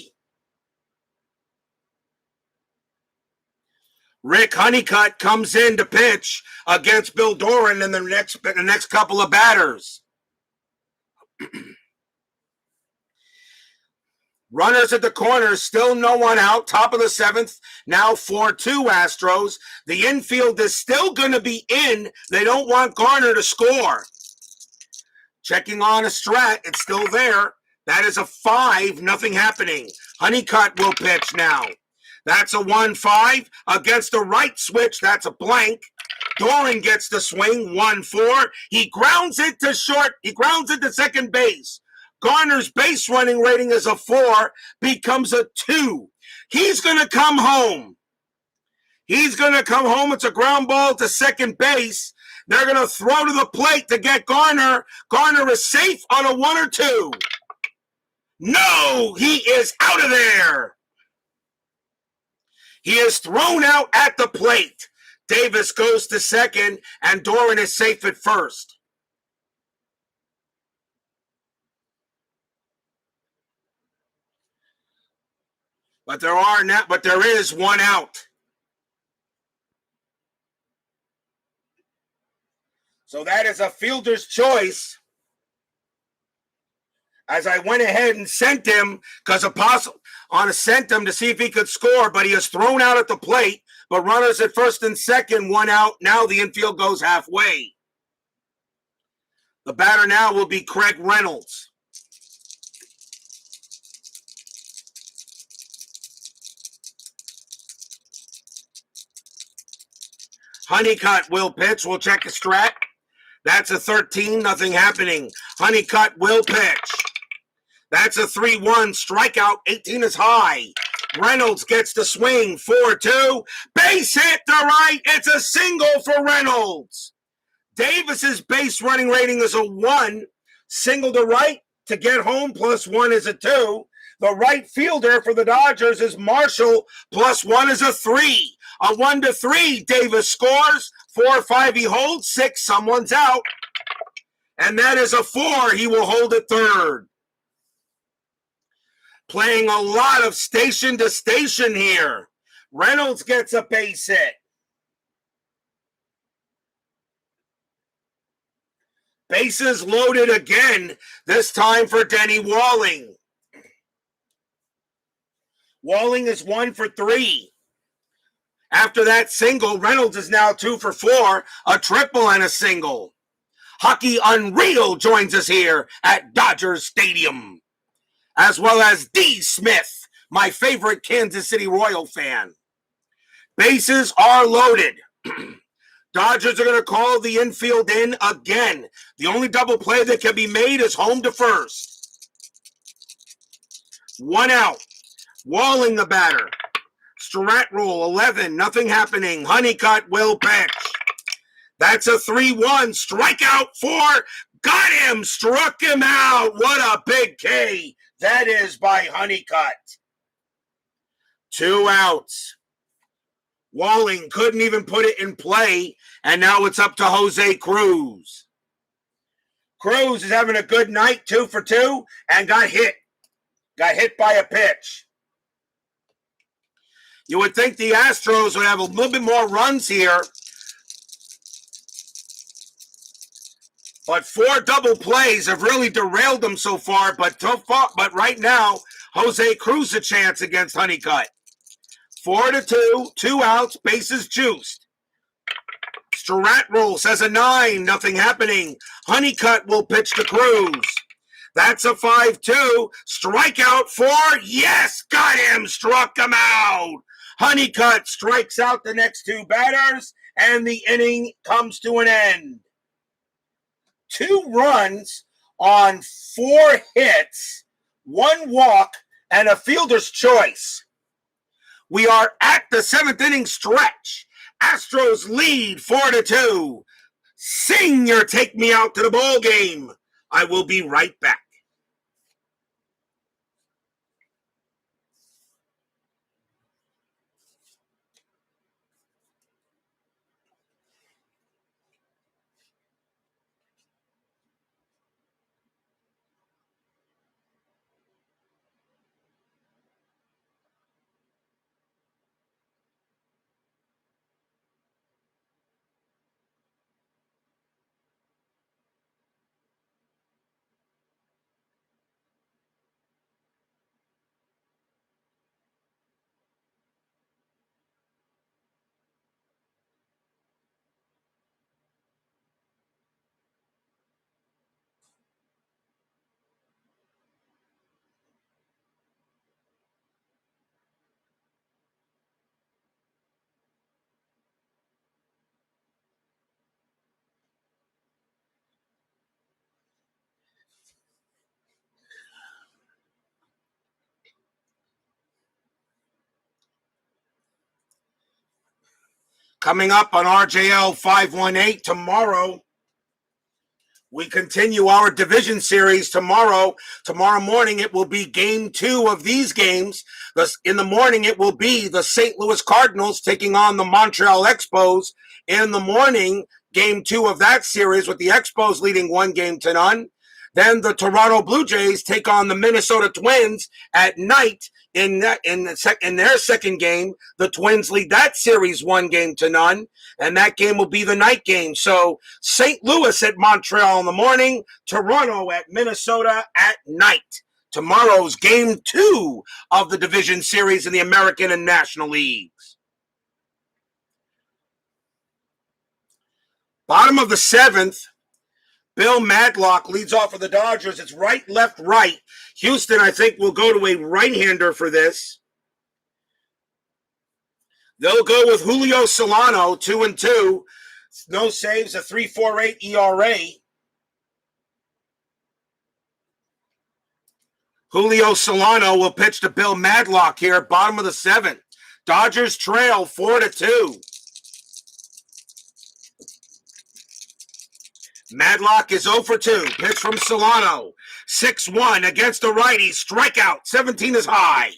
Rick Honeycutt comes in to pitch against Bill Doran in the next couple of batters. Runners at the corners, still no one out. Top of the 7th, now 4-2 Astros. The infield is still going to be in. They don't want Garner to score. Checking on a strat, it's still there. That is a 5, nothing happening. Honeycutt will pitch now. That's a 1-5. Against the right switch, that's a blank. Doran gets the swing, 1-4. He grounds it to short. He grounds it to second base. Garner's base running rating is a 4, becomes a 2. He's going to come home. He's going to come home. It's a ground ball to second base. They're going to throw to the plate to get Garner. Garner is safe on a 1 or 2. No, he is out of there. He is thrown out at the plate. Davis goes to second, and Doran is safe at first. But there is one out. So that is a fielder's choice. As I went ahead and sent him, sent him to see if he could score, but he is thrown out at the plate. But runners at first and second, one out. Now the infield goes halfway. The batter now will be Craig Reynolds. Honeycutt will pitch. We'll check the strat. That's a 13, nothing happening. Honeycutt will pitch. That's a 3-1 strikeout. 18 is high. Reynolds gets the swing. 4-2. Base hit to right. It's a single for Reynolds. Davis's base running rating is a 1. Single to right to get home. +1 is a 2. The right fielder for the Dodgers is Marshall. +1 is a 3. A 1-3. Davis scores. 4-5 he holds. 6 someone's out. And that is a 4. He will hold at third. Playing a lot of station to station here. Reynolds gets a base hit. Bases loaded again, this time for Denny Walling. Walling is 1 for 3. After that single, Reynolds is now 2 for 4, a triple and a single. Hockey Unreal joins us here at Dodgers Stadium, as well as D. Smith, my favorite Kansas City Royal fan. Bases are loaded. Dodgers are going to call the infield in again. The only double play that can be made is home to first. 1 out. Walling the batter. Strat roll, 11, nothing happening. Honeycutt will pitch. That's a 3-1. Strikeout 4. Got him. Struck him out. What a big K. That is by Honeycutt. 2 outs. Walling couldn't even put it in play, and now it's up to Jose Cruz. Cruz is having a good night, 2 for 2, and got hit. Got hit by a pitch. You would think the Astros would have a little bit more runs here, but 4 double plays have really derailed them so far. But right now, Jose Cruz a chance against Honeycutt. 4-2, 2 outs, bases juiced. Strat roll says a 9, nothing happening. Honeycutt will pitch to Cruz. That's a 5-2. Strikeout 4. Yes, got him. Struck him out. Honeycutt strikes out the next 2 batters, and the inning comes to an end. 2 runs on 4 hits, 1 walk, and a fielder's choice. We are at the 7th inning stretch. Astros lead 4-2. Sing your Take Me Out to the Ball Game. I will be right back. Coming up on RJL 518 tomorrow, we continue our division series tomorrow. Tomorrow morning, it will be game 2 of these games. In the morning, it will be the St. Louis Cardinals taking on the Montreal Expos. In the morning, game 2 of that series with the Expos leading 1-0. Then the Toronto Blue Jays take on the Minnesota Twins at night. In their second game, the Twins lead that series 1-0, and that game will be the night game. So St. Louis at Montreal in the morning, Toronto at Minnesota at night. Tomorrow's game 2 of the division series in the American and National Leagues. Bottom of the 7th, Bill Maglock leads off for the Dodgers. It's right, left, right. Houston, I think, will go to a right-hander for this. They'll go with Julio Solano, 2-2. No saves, a 3.48 ERA. Julio Solano will pitch to Bill Maglock here, bottom of the 7th. Dodgers trail 4-2. Maglock is 0 for 2. Pitch from Solano. 6-1 against the righty. Strikeout. 17 is high.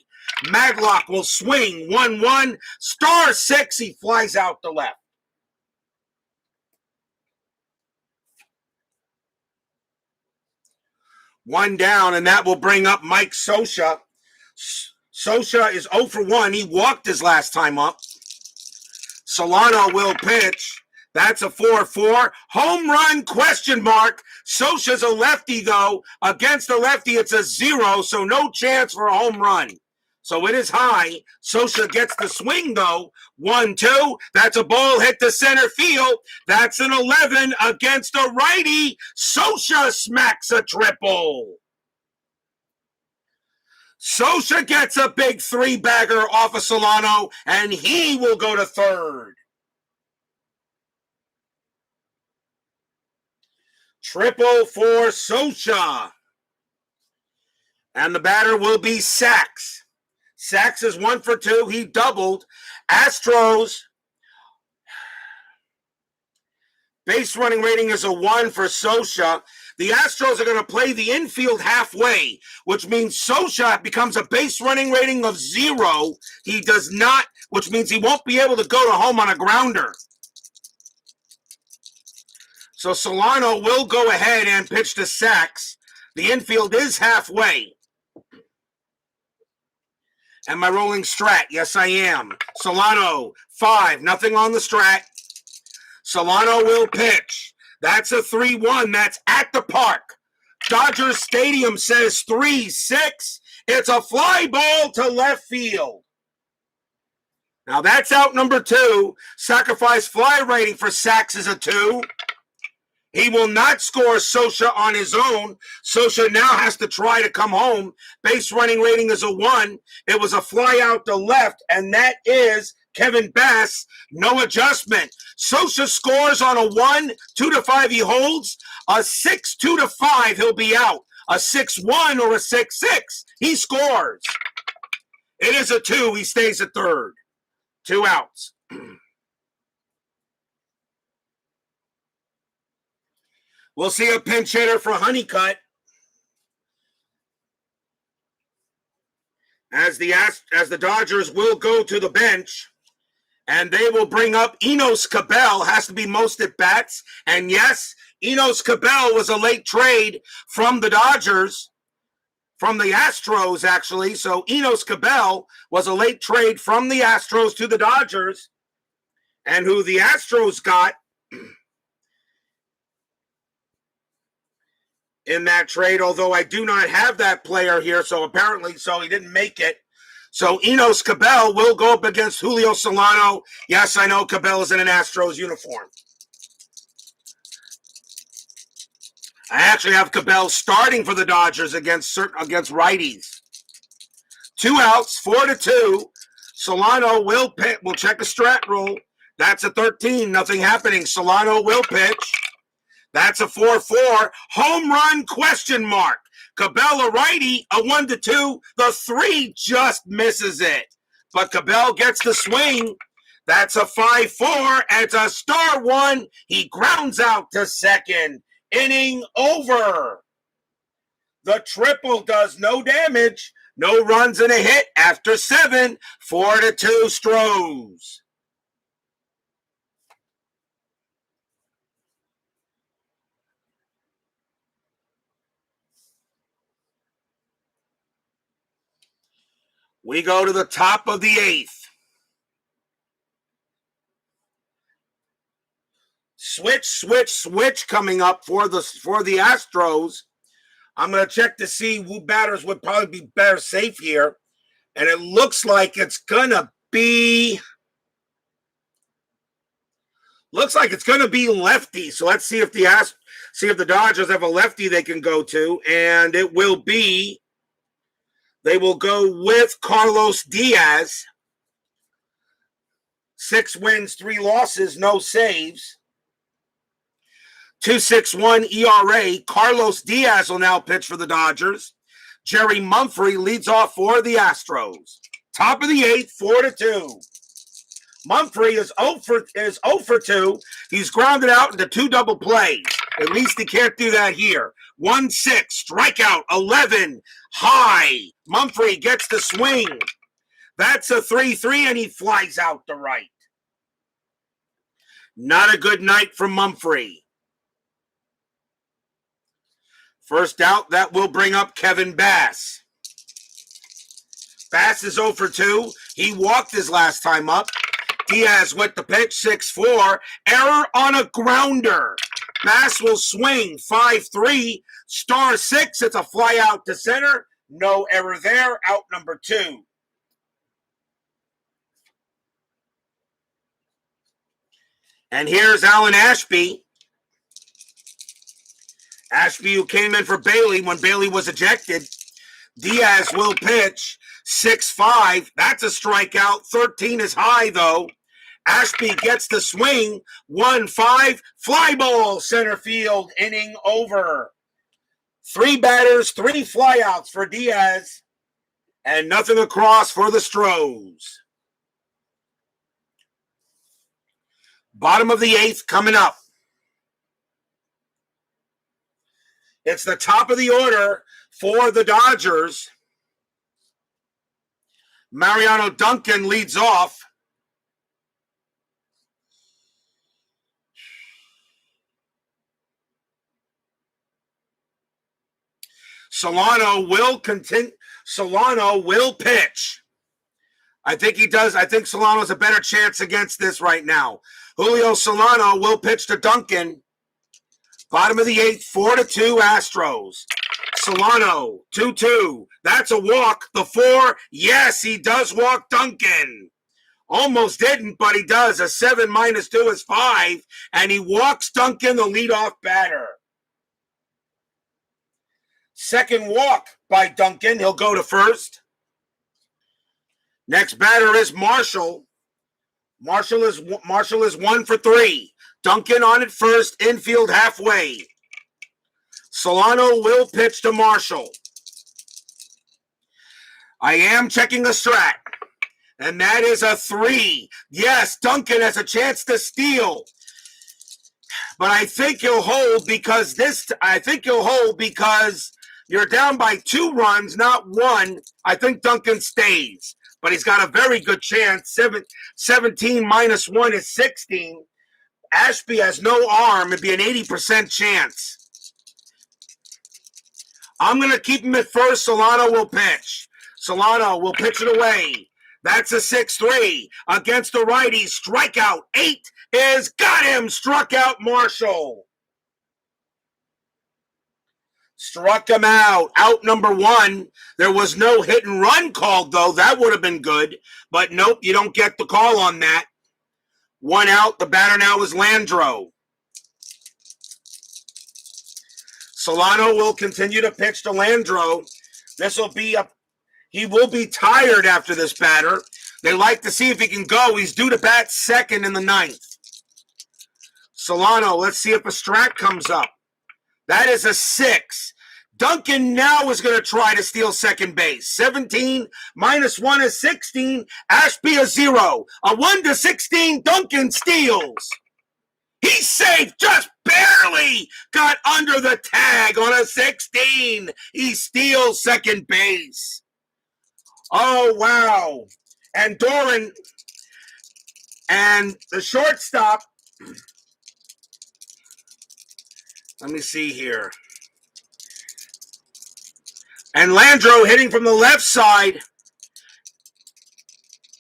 Maglock will swing. 1-1. Star 6. He flies out the left. One down, and that will bring up Mike Scioscia. Scioscia is 0 for 1. He walked his last time up. Solano will pitch. That's a 4-4. Home run, question mark. Scioscia's a lefty, though. Against a lefty, it's a 0, so no chance for a home run. So it is high. Scioscia gets the swing, though. 1-2. That's a ball hit to center field. That's an 11 against a righty. Scioscia smacks a triple. Scioscia gets a big 3-bagger off of Solano, and he will go to third. Triple for Scioscia. And the batter will be Sachs. Sachs is 1 for 2. He doubled. Astros. Base running rating is a 1 for Scioscia. The Astros are going to play the infield halfway, which means Scioscia becomes a base running rating of 0. He does not, which means he won't be able to go to home on a grounder. So Solano will go ahead and pitch to Sachs. The infield is halfway. Am I rolling strat? Yes, I am. Solano, 5, nothing on the strat. Solano will pitch. That's a 3-1. That's at the park. Dodgers Stadium says 3-6. It's a fly ball to left field. Now that's out number 2. Sacrifice fly rating for Sachs is a 2. He will not score Scioscia on his own. Scioscia now has to try to come home. Base running rating is a 1. It was a fly out to left, and that is Kevin Bass. No adjustment. Scioscia scores on a 1, 2-5 he holds. A 6, 2-5 he'll be out. A 6-1 or a 6-6 he scores. It is a 2. He stays at third. 2 outs. We'll see a pinch hitter for Honeycutt as the Dodgers will go to the bench, and they will bring up Enos Cabell. Has to be most at bats, and yes, Enos Cabell was a late trade from the Dodgers, from the Astros actually. So Enos Cabell was a late trade from the Astros to the Dodgers, and who the Astros got in that trade, although I do not have that player here, so apparently he didn't make it. So Enos Cabell will go up against Julio Solano. Yes, I know Cabell is in an Astros uniform. I actually have Cabell starting for the Dodgers against righties. 2 outs, 4-2. Solano will pitch. We'll check a strat roll. That's a 13. Nothing happening. Solano will pitch. That's a 4-4. Home run, question mark. Cabell a righty, a 1-2. The 3 just misses it. But Cabell gets the swing. That's a 5-4. It's a star one. He grounds out to second. Inning over. The triple does no damage. No runs and a hit after 7. 4-2 Astros. We go to the top of the 8th. Switch coming up for the Astros. I'm going to check to see who batters would probably be better safe here. And it looks like it's going to be lefty. So let's see if the Dodgers have a lefty they can go to, and they will go with Carlos Diaz. 6 wins, 3 losses, no saves. 2.61 ERA. Carlos Diaz will now pitch for the Dodgers. Jerry Mumphrey leads off for the Astros. Top of the 8th, 4-2. Mumphrey is 0 for 2. He's grounded out into 2 double plays. At least he can't do that here. 1-6, strikeout, 11, high. Mumphrey gets the swing. That's a 3-3, and he flies out to right. Not a good night for Mumphrey. First out, that will bring up Kevin Bass. Bass is 0 for 2. He walked his last time up. Diaz with the pitch, 6-4. Error on a grounder. Bass will swing, 5-3. Star 6, it's a fly out to center. No error there, out number 2. And here's Alan Ashby. Ashby, who came in for Bailey when Bailey was ejected. Diaz will pitch, 6-5. That's a strikeout. 13 is high, though. Ashby gets the swing, 1-5. Fly ball, center field, inning over. 3 batters, 3 flyouts for Diaz, and nothing across for the Astros. Bottom of the 8th coming up. It's the top of the order for the Dodgers. Mariano Duncan leads off. Solano will continue. Solano will pitch. I think he does. I think Solano's a better chance against this right now. Julio Solano will pitch to Duncan. Bottom of the 8th, 4-2 Astros. Solano, 2-2. That's a walk. The 4, yes, he does walk Duncan. Almost didn't, but he does. A 7 minus 2 is 5, and he walks Duncan, the leadoff batter. Second walk by Duncan. He'll go to first. Next batter is Marshall. Marshall is 1 for 3. Duncan on at first, infield halfway. Solano will pitch to Marshall. I am checking the strat, and that is a 3. Yes, Duncan has a chance to steal, but I think he'll hold because you're down by 2 runs, not 1. I think Duncan stays, but he's got a very good chance. 17 minus 1 is 16. Ashby has no arm. It'd be an 80% chance. I'm going to keep him at first. Solano will pitch. Solano will pitch it away. That's a 6-3 against the righty. Strikeout 8 is got him. Struck out Marshall. Struck him out. Out number 1. There was no hit and run called, though. That would have been good. But nope, you don't get the call on that. 1 out. The batter now is Landro. Solano will continue to pitch to Landro. He will be tired after this batter. They like to see if he can go. He's due to bat second in the 9th. Solano, let's see if a strat comes up. That is a 6. Duncan now is going to try to steal second base. 17 minus 1 is 16. Ashby a 0. A 1 to 16. Duncan steals. He's safe, just barely got under the tag on a 16. He steals second base. Oh, wow. And Doran and the shortstop. Let me see here. And Landro hitting from the left side.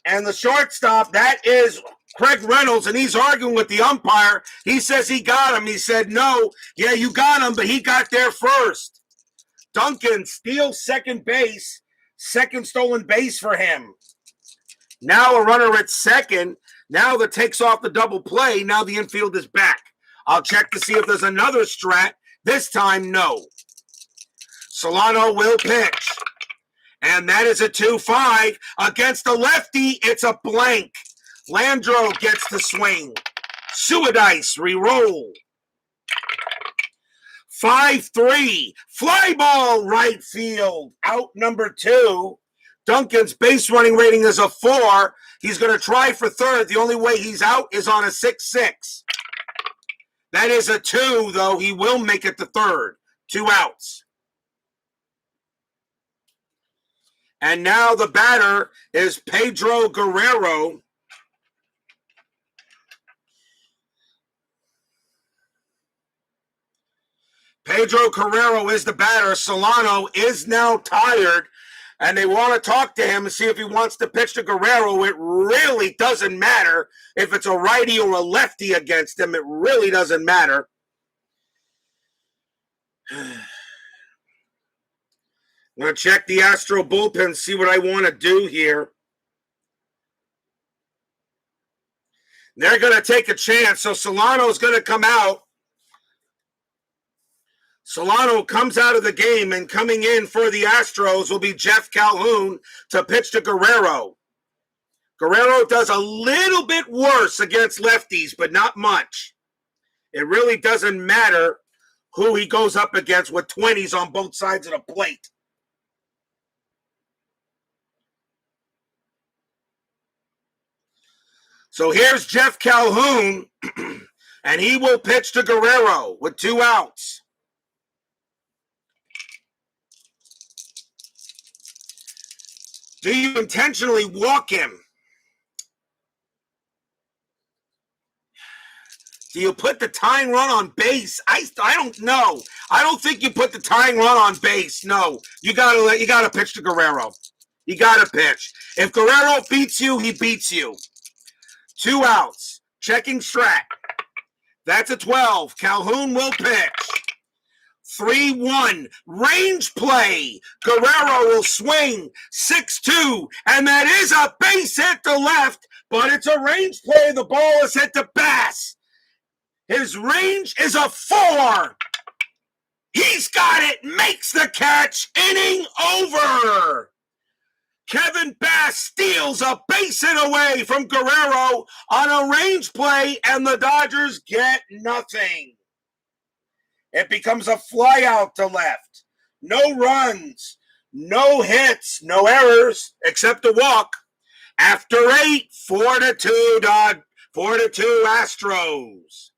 And the shortstop, that is Craig Reynolds, and he's arguing with the umpire. He says he got him. He said, no, yeah, you got him, but he got there first. Duncan steals second base. Second stolen base for him. Now a runner at second. Now that takes off the double play. Now the infield is back. I'll check to see if there's another strat. This time, no. Solano will pitch. And that is a 2-5. Against the lefty, it's a blank. Landro gets the swing. Suadice, re-roll. 5-3. Fly ball right field. Out number 2. Duncan's base running rating is a 4. He's going to try for third. The only way he's out is on a 6-6. That is a 2, though. He will make it to third. 2 outs. And now the batter is Pedro Guerrero. Pedro Guerrero is the batter. Solano is now tired, and they want to talk to him and see if he wants to pitch to Guerrero. It really doesn't matter if it's a righty or a lefty against him. It really doesn't matter. I'm going to check the Astro bullpen, see what I want to do here. They're going to take a chance, so Solano's going to come out. Solano comes out of the game, and coming in for the Astros will be Jeff Calhoun to pitch to Guerrero. Guerrero does a little bit worse against lefties, but not much. It really doesn't matter who he goes up against with 20s on both sides of the plate. So here's Jeff Calhoun, and he will pitch to Guerrero with 2 outs. Do you intentionally walk him? Do you put the tying run on base? I don't know. I don't think you put the tying run on base. No, you gotta pitch to Guerrero. You gotta pitch. If Guerrero beats you, he beats you. 2 outs. Checking strat. That's a 12. Calhoun will pitch. 3-1. Range play. Guerrero will swing. 6-2. And that is a base hit to left, but it's a range play. The ball is hit to Bass. His range is a 4. He's got it. Makes the catch. Inning over. Kevin Bass steals a base hit away from Guerrero on a range play, and the Dodgers get nothing. It becomes a fly out to left. No runs, no hits, no errors, except a walk. After 8, 4-2, 4-2 Astros.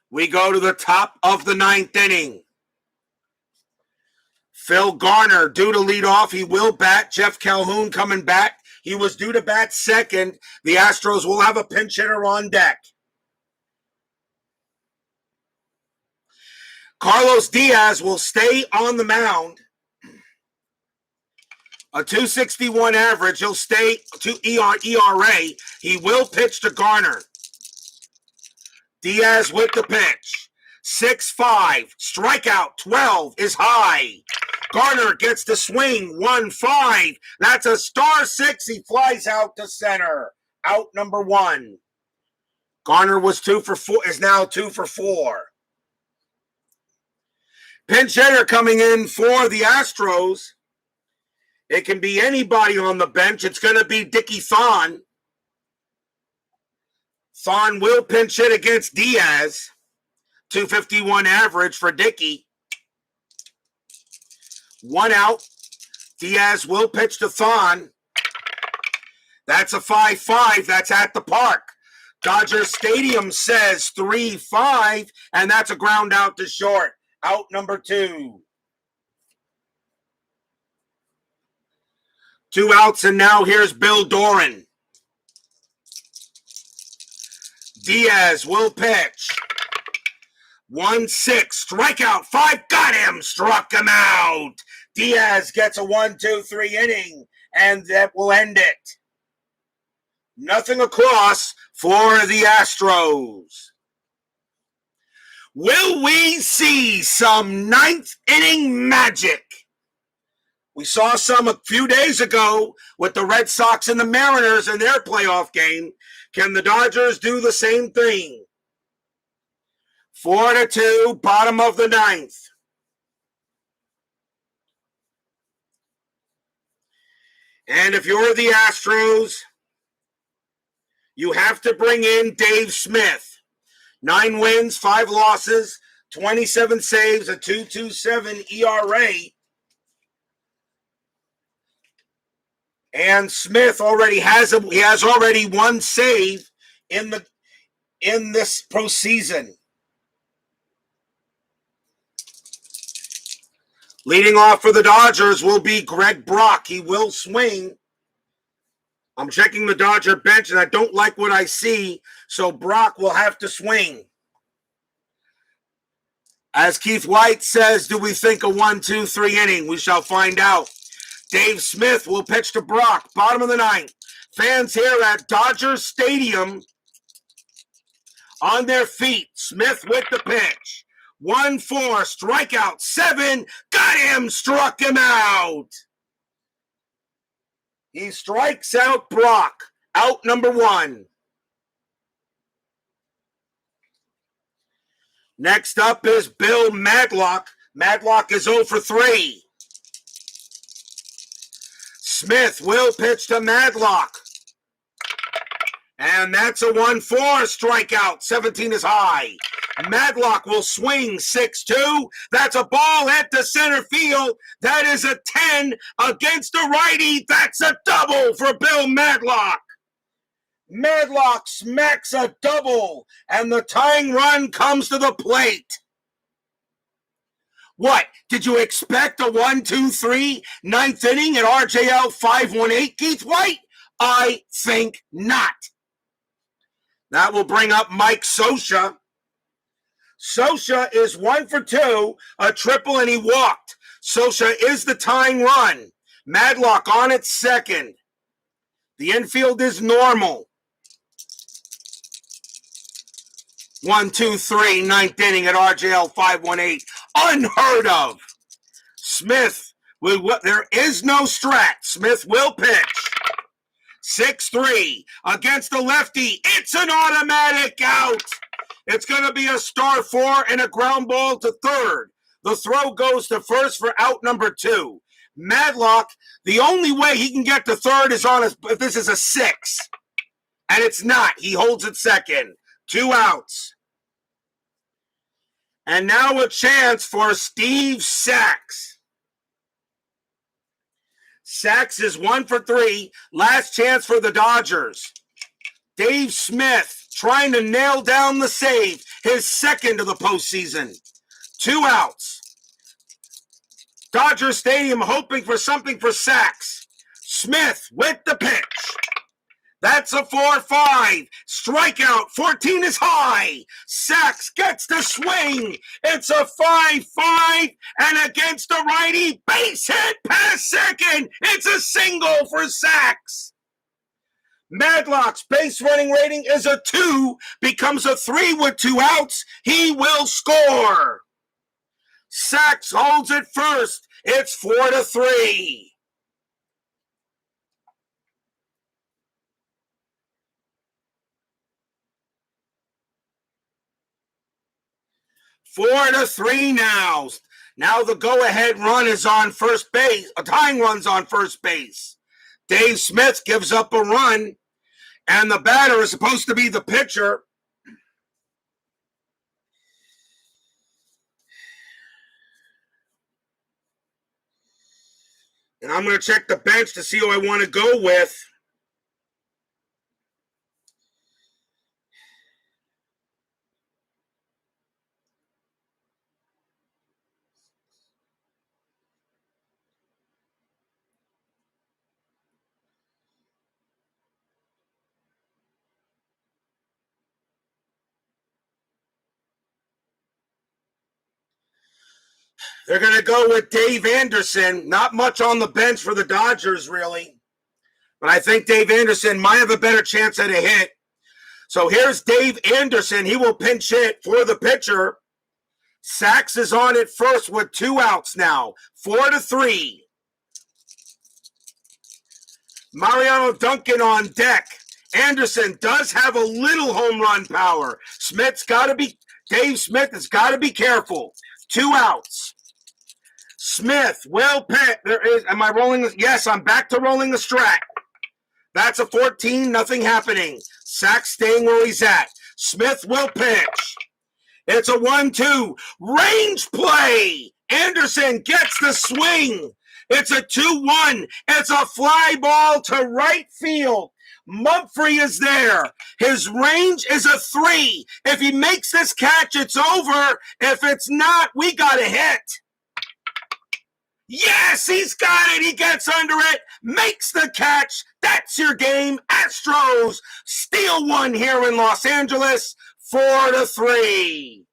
We go to the top of the 9th inning. Phil Garner due to lead off. He will bat. Jeff Calhoun coming back. He was due to bat second. The Astros will have a pinch hitter on deck. Carlos Diaz will stay on the mound. A 2.61 average. He'll stay to ERA. He will pitch to Garner. Diaz with the pitch. 6-5. Strikeout 12 is high. Garner gets the swing. 1-5. That's a star 6. He flies out to center. Out number 1. Garner was 2 for 4. Is now 2 for 4. Pinch hitter coming in for the Astros. It can be anybody on the bench. It's going to be Dickie Thon. Thon will pinch hit against Diaz. 251 average for Dickey. 1 out. Diaz will pitch to Thon. That's a 5-5. That's at the park. Dodger Stadium says 3-5, and that's a ground out to short. Out number 2. 2 outs, and now here's Bill Doran. Diaz will pitch. 1-6, strikeout, 5, got him, struck him out. Diaz gets a 1-2-3 inning, and that will end it. Nothing across for the Astros. Will we see some 9th inning magic? We saw some a few days ago with the Red Sox and the Mariners in their playoff game. Can the Dodgers do the same thing? 4-2, bottom of the 9th. And if you're the Astros, you have to bring in Dave Smith. 9 wins, 5 losses, 27 saves, a 2.27 ERA. And Smith already has already 1 save in this postseason. Leading off for the Dodgers will be Greg Brock. He will swing. I'm checking the Dodger bench, and I don't like what I see, so Brock will have to swing. As Keith White says, do we think a 1-2-3 inning? We shall find out. Dave Smith will pitch to Brock, bottom of the 9th. Fans here at Dodger Stadium on their feet. Smith with the pitch. 1-4, strikeout, 7, got him, struck him out. He strikes out Brock, out number 1. Next up is Bill Maglock. Maglock is 0 for 3. Smith will pitch to Maglock. And that's a 1-4 strikeout. 17 is high. Maglock will swing 6-2. That's a ball at the center field. That is a 10 against the righty. That's a double for Bill Maglock. Maglock smacks a double, and the tying run comes to the plate. What? Did you expect a 1-2-3 9th inning at RJL 518, Keith White? I think not. That will bring up Mike Scioscia. Scioscia is 1 for 2, a triple, and he walked. Scioscia is the tying run. Maglock on at second. The infield is normal. 1-2-3, 9th inning at RJL 518. Unheard of. Smith, there is no strat. Smith will pitch. 6-3 against the lefty. It's an automatic out. It's going to be a star 4 and a ground ball to third. The throw goes to first for out number 2. Maglock, the only way he can get to third is if this is a 6. And it's not. He holds it second. 2 outs. And now a chance for Steve Sax. Sax is 1 for 3. Last chance for the Dodgers. Dave Smith trying to nail down the save. His second of the postseason. 2 outs. Dodger Stadium hoping for something for Sax. Smith with the pitch. That's a 4-5. Strikeout. 14 is high. Sax gets the swing. It's a 5-5. And against the righty, base hit past second. It's a single for Sax. Maglock's base running rating is a 2. Becomes a 3 with 2 outs. He will score. Sax holds it first. It's 4-3. 4-3 now. Now the go-ahead run is on first base. A tying run's on first base. Dave Smith gives up a run. And the batter is supposed to be the pitcher. And I'm going to check the bench to see who I want to go with. They're going to go with Dave Anderson. Not much on the bench for the Dodgers, really. But I think Dave Anderson might have a better chance at a hit. So here's Dave Anderson. He will pinch hit for the pitcher. Sachs is on at first with 2 outs now. 4-3. Mariano Duncan on deck. Anderson does have a little home run power. Dave Smith has got to be careful. 2 outs. Smith will pitch. Am I rolling? Yes, I'm back to rolling the strat. That's a 14, nothing happening. Sachs staying where he's at. Smith will pitch. It's a 1-2. Range play. Anderson gets the swing. It's a 2-1. It's a fly ball to right field. Mumphrey is there. His range is a 3. If he makes this catch, it's over. If it's not, we got a hit. Yes, he's got it. He gets under it, makes the catch. That's your game. Astros steal one here in Los Angeles, 4-3.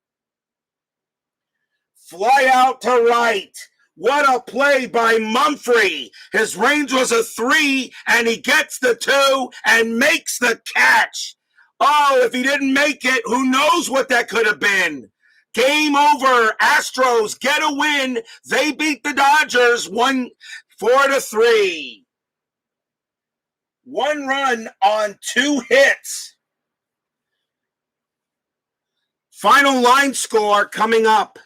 Fly out to right. What a play by Mumphrey. His range was a 3, and he gets the 2 and makes the catch. Oh, if he didn't make it, who knows what that could have been. Game over. Astros get a win. They beat the Dodgers 4-3. 1 run on 2 hits. Final line score coming up.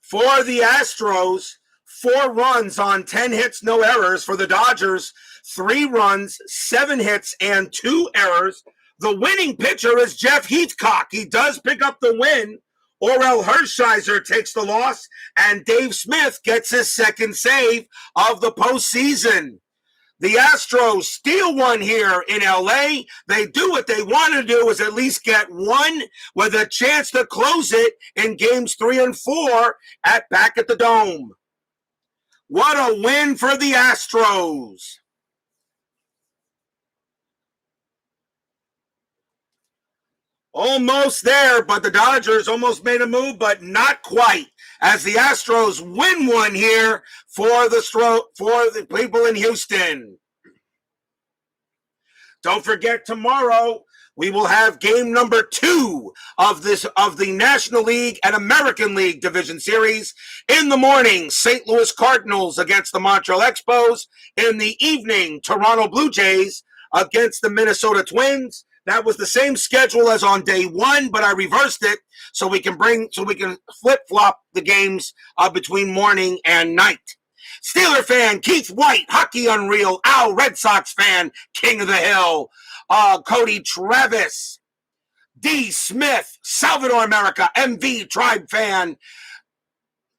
For the Astros, 4 runs on 10 hits, no errors. For the Dodgers, 3 runs, 7 hits, and 2 errors. The winning pitcher is Jeff Heathcock. He does pick up the win. Orel Hershiser takes the loss, and Dave Smith gets his second save of the postseason. The Astros steal one here in LA. They do what they want to do, is at least get one with a chance to close it in games 3 and 4 back at the Dome. What a win for the Astros. Almost there, but the Dodgers almost made a move, but not quite, as the Astros win one here for the people in Houston. Don't forget, tomorrow we will have game number 2 of the National League and American League Division Series. In the morning, St. Louis Cardinals against the Montreal Expos. In the evening, Toronto Blue Jays against the Minnesota Twins. That was the same schedule as on day 1, but I reversed it so we can flip-flop the games between morning and night. Steeler fan, Keith White, Hockey Unreal, Al, Red Sox fan, King of the Hill, Cody Travis, D. Smith, Salvador America, MV Tribe fan.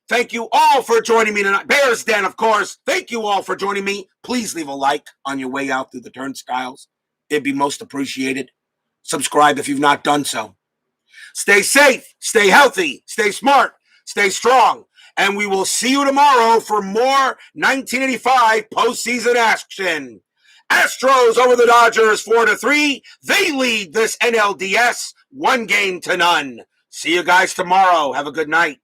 Thank you all for joining me tonight. Bears Den, of course. Thank you all for joining me. Please leave a like on your way out through the turnstiles. It'd be most appreciated. Subscribe if you've not done so. Stay safe, stay healthy, stay smart, stay strong, and we will see you tomorrow for more 1985 postseason action. Astros over the Dodgers 4-3. They lead this NLDS 1-0. See you guys tomorrow. Have a good night.